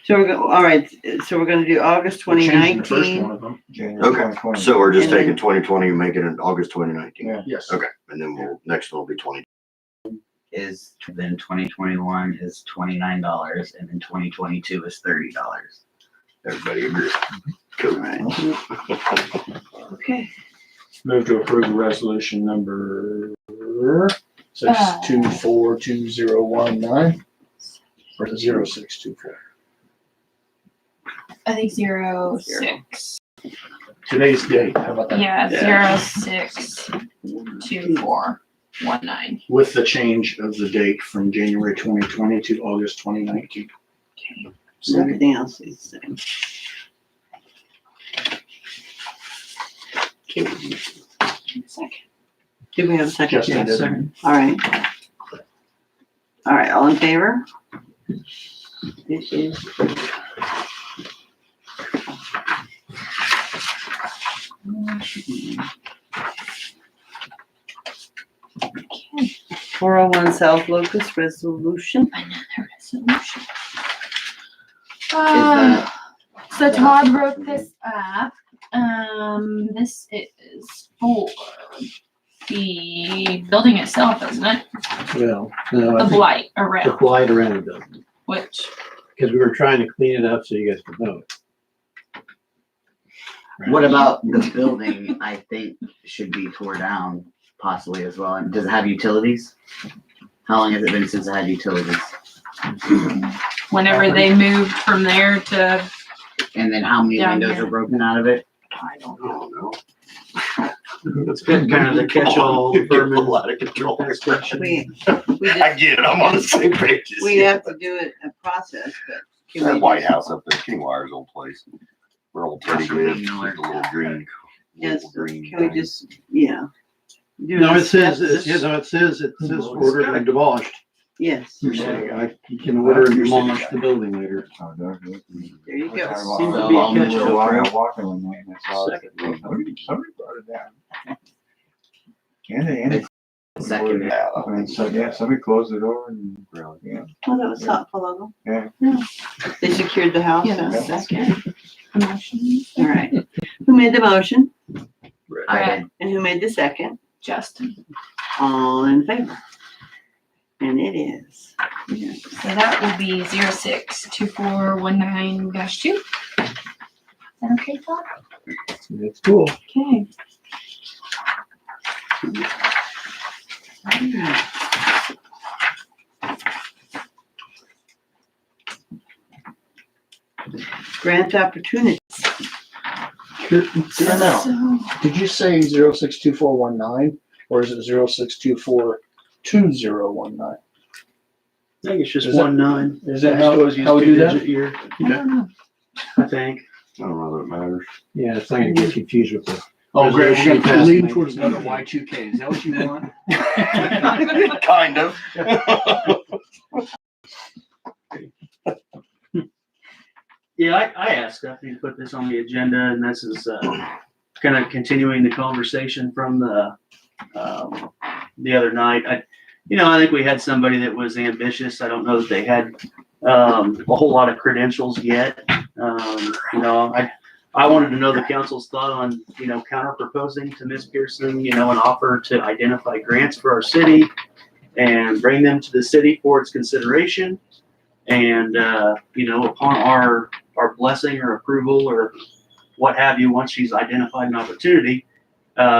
So we're going, all right, so we're gonna do August We're changing the first 2019. one of them. Okay, so we're just And then- taking 2020 and making it August 2019. Yeah. Yes. Okay, and then next one will be 20. Then 2021 is $29 and then 2022 is $30. Everybody agree? Cool. Okay. Move to approve resolution number 6242019 or the 0624. I think 06. Today's date, how about that? Yeah, 062419. With the change of the date from January 2020 to August 2019. So everything else is the same. Okay. Second. Do we have a second? Justin did. All right. All right, all in favor? It is. 401 South Locust Resolution. Another resolution. So Todd wrote this up. This is for the building itself, isn't it? Well, no, I The think blight the around, blight around the building, which, because we were trying to clean it up so you guys could know it. What about the building? I think should be tore down possibly as well. And does it have utilities? How long has it been since it had utilities? whenever they moved from there to, And then how many Down windows here. are broken out of it? I don't I know. don't know. It's been kind of the catch-all You're getting a vermin lot of control. inspection. We I just, get it, I'm on the same page as we you. have to do it a process, but. can That we White just- House up there, King Wire's old place, where old Teddy lived, a little green, Yes, little green. can we thing. just, yeah. Do No, the it says, steps? it says ordered and demolished. Yes, You can order and demolish the building later. there you go. Seems So to be a I'll move catch-all. forward. walking one night and I saw it. Somebody brought it down. And Second. Yeah, and so, yeah, somebody closed the door and, yeah. Well, that was thoughtful of them. Yeah. They secured the house. Yeah, huh? second motion. All right. Who made the motion I did. and who made the second? Justin. All in favor? And it is. So that will be 062419-2. Is that okay, Todd? It's cool. Okay. Grant opportunity. So, Did you say 062419 or is it 06242019? I think it's just Is that- 1-9. Is that Just how always use we do that? two-digit year, I don't know. I think. I don't know that it matters. Yeah, it's not gonna get confused with the. Oh, great, we're Resolution gonna passed lean in towards another 1988. Y2K. Is that what you want? Kind of. Yeah, I asked Stephanie to put this on the agenda, and this is kind of continuing the conversation from the other night. I think we had somebody that was ambitious. I don't know that they had a whole lot of credentials yet. I wanted to know the council's thought on, counter proposing to Ms. Pearson, an offer to identify grants for our city and bring them to the city for its consideration. And, upon our blessing or approval or what have you, once she's identified an opportunity,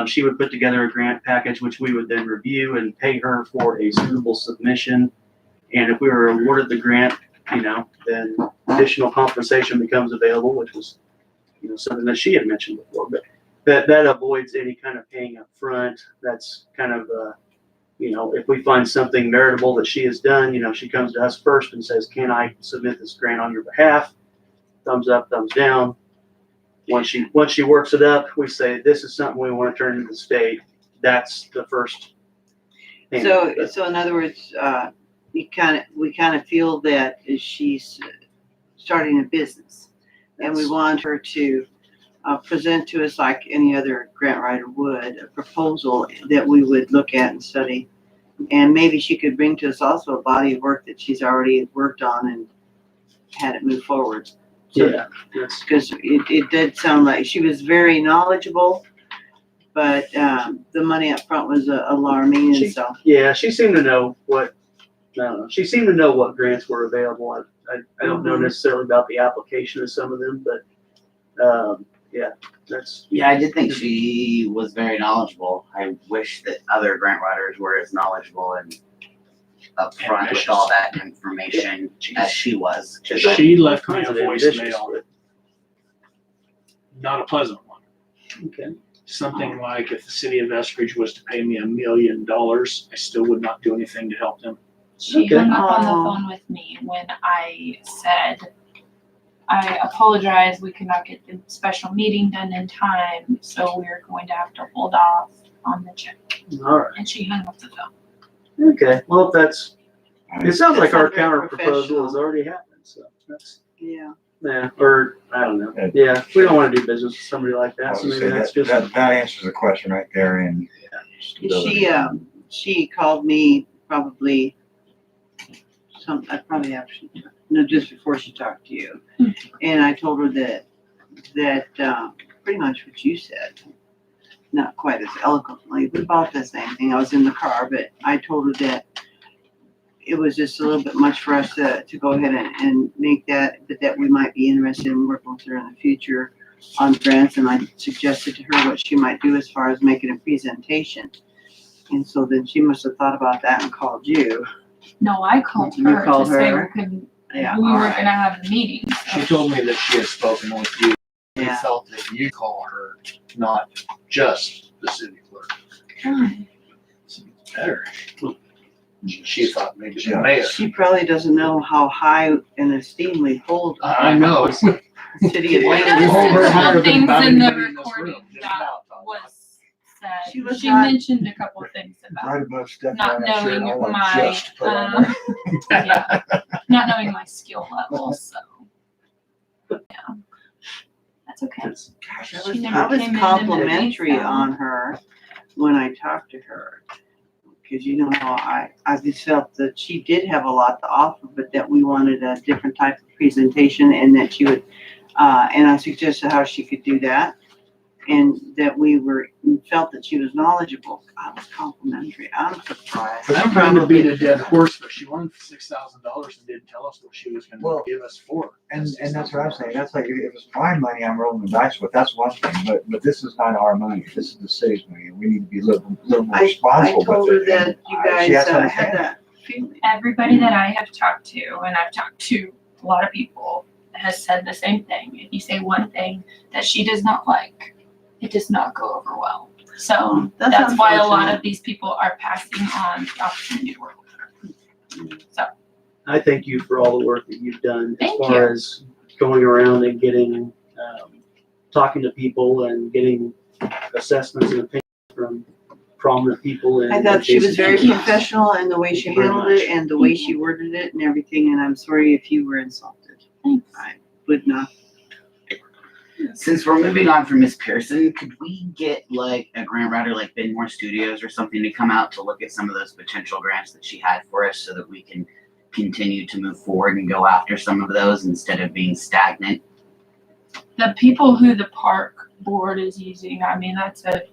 she would put together a grant package, which we would then review and pay her for a suitable submission. And if we were awarded the grant, then additional compensation becomes available, which was, something that she had mentioned before. But that avoids any kind of paying up front. That's kind of, if we find something meritable that she has done, she comes to us first and says, can I submit this grant on your behalf? Thumbs up, thumbs down. Once she works it up, we say, this is something we want to turn into the state. That's the first thing. So in other words, we kind of feel that she's starting a business, and we want her to present to us like any other grant writer would, a proposal that we would look at and study. And maybe she could bring to us also a body of work that she's already worked on and had it move forward. Yeah, that's, Because it did sound like she was very knowledgeable, but the money up front was alarming, and so. yeah, she seemed to know what grants were available. I don't know necessarily about the application of some of them, but, that's. Yeah, I did think she was very knowledgeable. I wish that other grant writers were as knowledgeable and upfront with all that information as she was. 'Cause I- She left me a Kinds of ambitious, voicemail, not a pleasant one. Okay. Something like, if the city of Eskridge was to pay me $1 million, I still would not do anything to help them. She Okay. hung up on Aw. the phone with me when I said, I apologize, we could not get the special meeting done in time, so we're going to have to hold off on the check. All right. And she hung up the phone. Okay. Well, if that's, it sounds like That's our not very counter proposal professional. has already happened, so that's, Yeah. yeah, or, I don't know. Yeah, we don't wanna do business with somebody like that, so maybe that's just. That answers the question right there in. She called me probably probably after just before she talked to you. And I told her that pretty much what you said, not quite as eloquently, but about the same thing. I was in the car, but I told her that it was just a little bit much for us to go ahead and make that, but that we might be interested in working with her in the future on grants. And I suggested to her what she might do as far as making a presentation. And so then she must have thought about that and called you. No, I called You her to called say her? we couldn't, Yeah, we all were right. gonna have the meeting. She told me that she had spoken with you. You Yeah. felt that you call her, not just the city clerk. It's better. She thought maybe the mayor. She probably doesn't know how high in esteem we hold. I know. City Well, of there We hold her was higher some than things about in the anybody in this recording room, just that about. was She said. was She not- mentioned a couple of things about Right above Stephanie. not I'm sure, knowing I want my, just to put on there. yeah, not knowing my skill level, so. Yeah. That's okay. Gosh, She I was never came into the complimentary meeting, so- on her when I talked to her. Cause you know how I just felt that she did have a lot to offer, but that we wanted a different type of presentation and that she would, and I suggested how she could do that. And that felt that she was knowledgeable. I was complimentary. I'm surprised. I'm trying to beat a dead horse, but she won $6,000 and didn't tell us what she was gonna Well, give us for. And that's what I'm saying. That's like, if it's my money, I'm rolling the dice with, that's one thing, but this is not our money. This is the city's money, and we need to be a little more I responsible told with her it. that and you she guys has to had understand that feeling. Everybody that I have talked to, and I've talked to a lot of people, has said the same thing. If you say one thing that she does not like, it does not go over well. So that's why a lot unfortunate. of these people are passing on the opportunity to work with her. So I thank you for all the work that you've done as Thank far you. as going around and getting, talking to people and getting assessments and opinions from prominent people. I thought she was very Thank you. professional in the way Thank she you very handled much. it and the way she worded it and everything, and I'm sorry if you were insulted. thanks. I would not. Since we're moving on from Miss Pearson, could we get like a grant writer like Benmore Studios or something to come out to look at some of those potential grants that she had for us so that we can continue to move forward and go after some of those instead of being stagnant? The people who the park board is using, I mean, that's a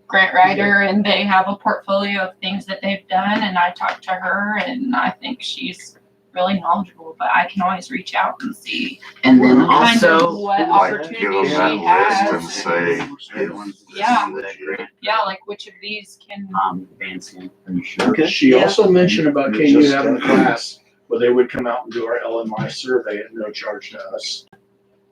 grant writer and they have a portfolio of things that they've done, and I talked to her and I think she's really knowledgeable, but I can always reach out and see And then kind of also, what Like, give opportunities them she that list and has. say, this Yeah. is legit. Yeah, like which of these can, advancing. Are you sure? Okay. She Yeah. also mentioned about It's KU just, having a class where they would come out and do our LMI survey at no charge to us.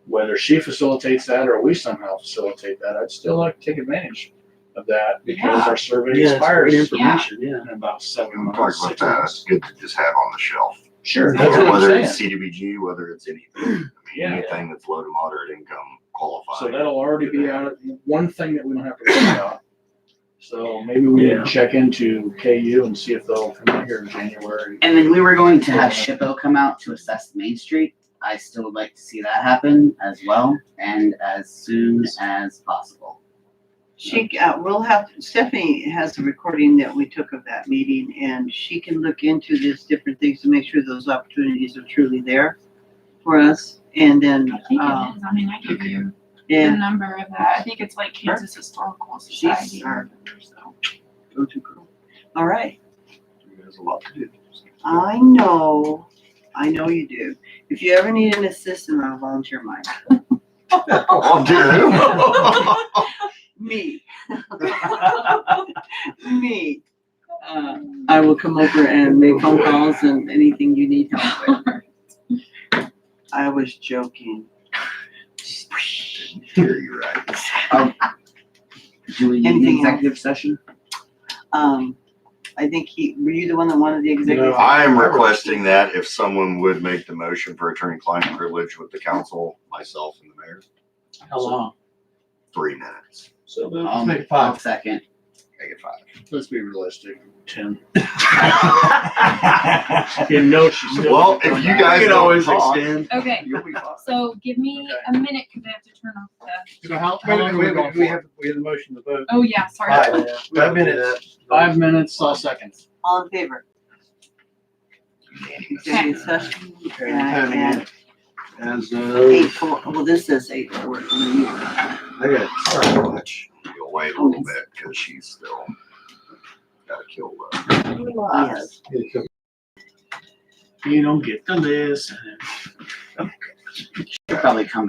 Whether she facilitates that or we somehow facilitate that, I'd still like to take advantage of that because our survey Yeah, it's great expires information, yeah. in about 7 I'm months, talking 6 about that, months. it's good to just have on the shelf. Sure, that's what I'm Whether saying. it's CDBG, whether it's anything, I mean, Yeah. anything that's low to moderate income qualified. So that'll already be out of, one thing that we don't have to worry about. So maybe we Yeah. can check into KU and see if they'll come out here in January. And then we were going to have SHPO come out to assess Main Street. I still would like to see that happen as well and as soon as possible. Stephanie has a recording that we took of that meeting, and she can look into these different things to make sure those opportunities are truly there for us. And then, I think it is. I mean, I give you the yeah, number of that. I think it's like Kansas Historical Society. She's or our- whatever, so. go to girl. All right. There's a lot to do. I know you do. If you ever need an assistant, I'll volunteer mine. Oh, dude. Me. Me. I will come over and make phone calls and anything you need help with. I was joking. Hear you right. Do we need an Anything else? executive session? I think were you the one that wanted the executive? No. I am requesting that if someone would make the motion for attorney-client privilege with the council, myself and the mayor, How long? 3 minutes. So let's make 5. I'll second. Make it 5. Let's be realistic. 10. Didn't know she's still. Well, if you guys can don't always talk, extend. Okay, you'll be fine. so give me a minute because I have to turn off the, So how long are we going We for? have a motion to vote. oh yeah, sorry. 5 minutes. 5 minutes, I'll second. All in favor? Executive session Time again. As, 8:04, well, this says 8:04. I got it. Sorry, much. You'll wait a little bit because she's still got to kill the. Yes. You don't get to listen. She'll probably come back.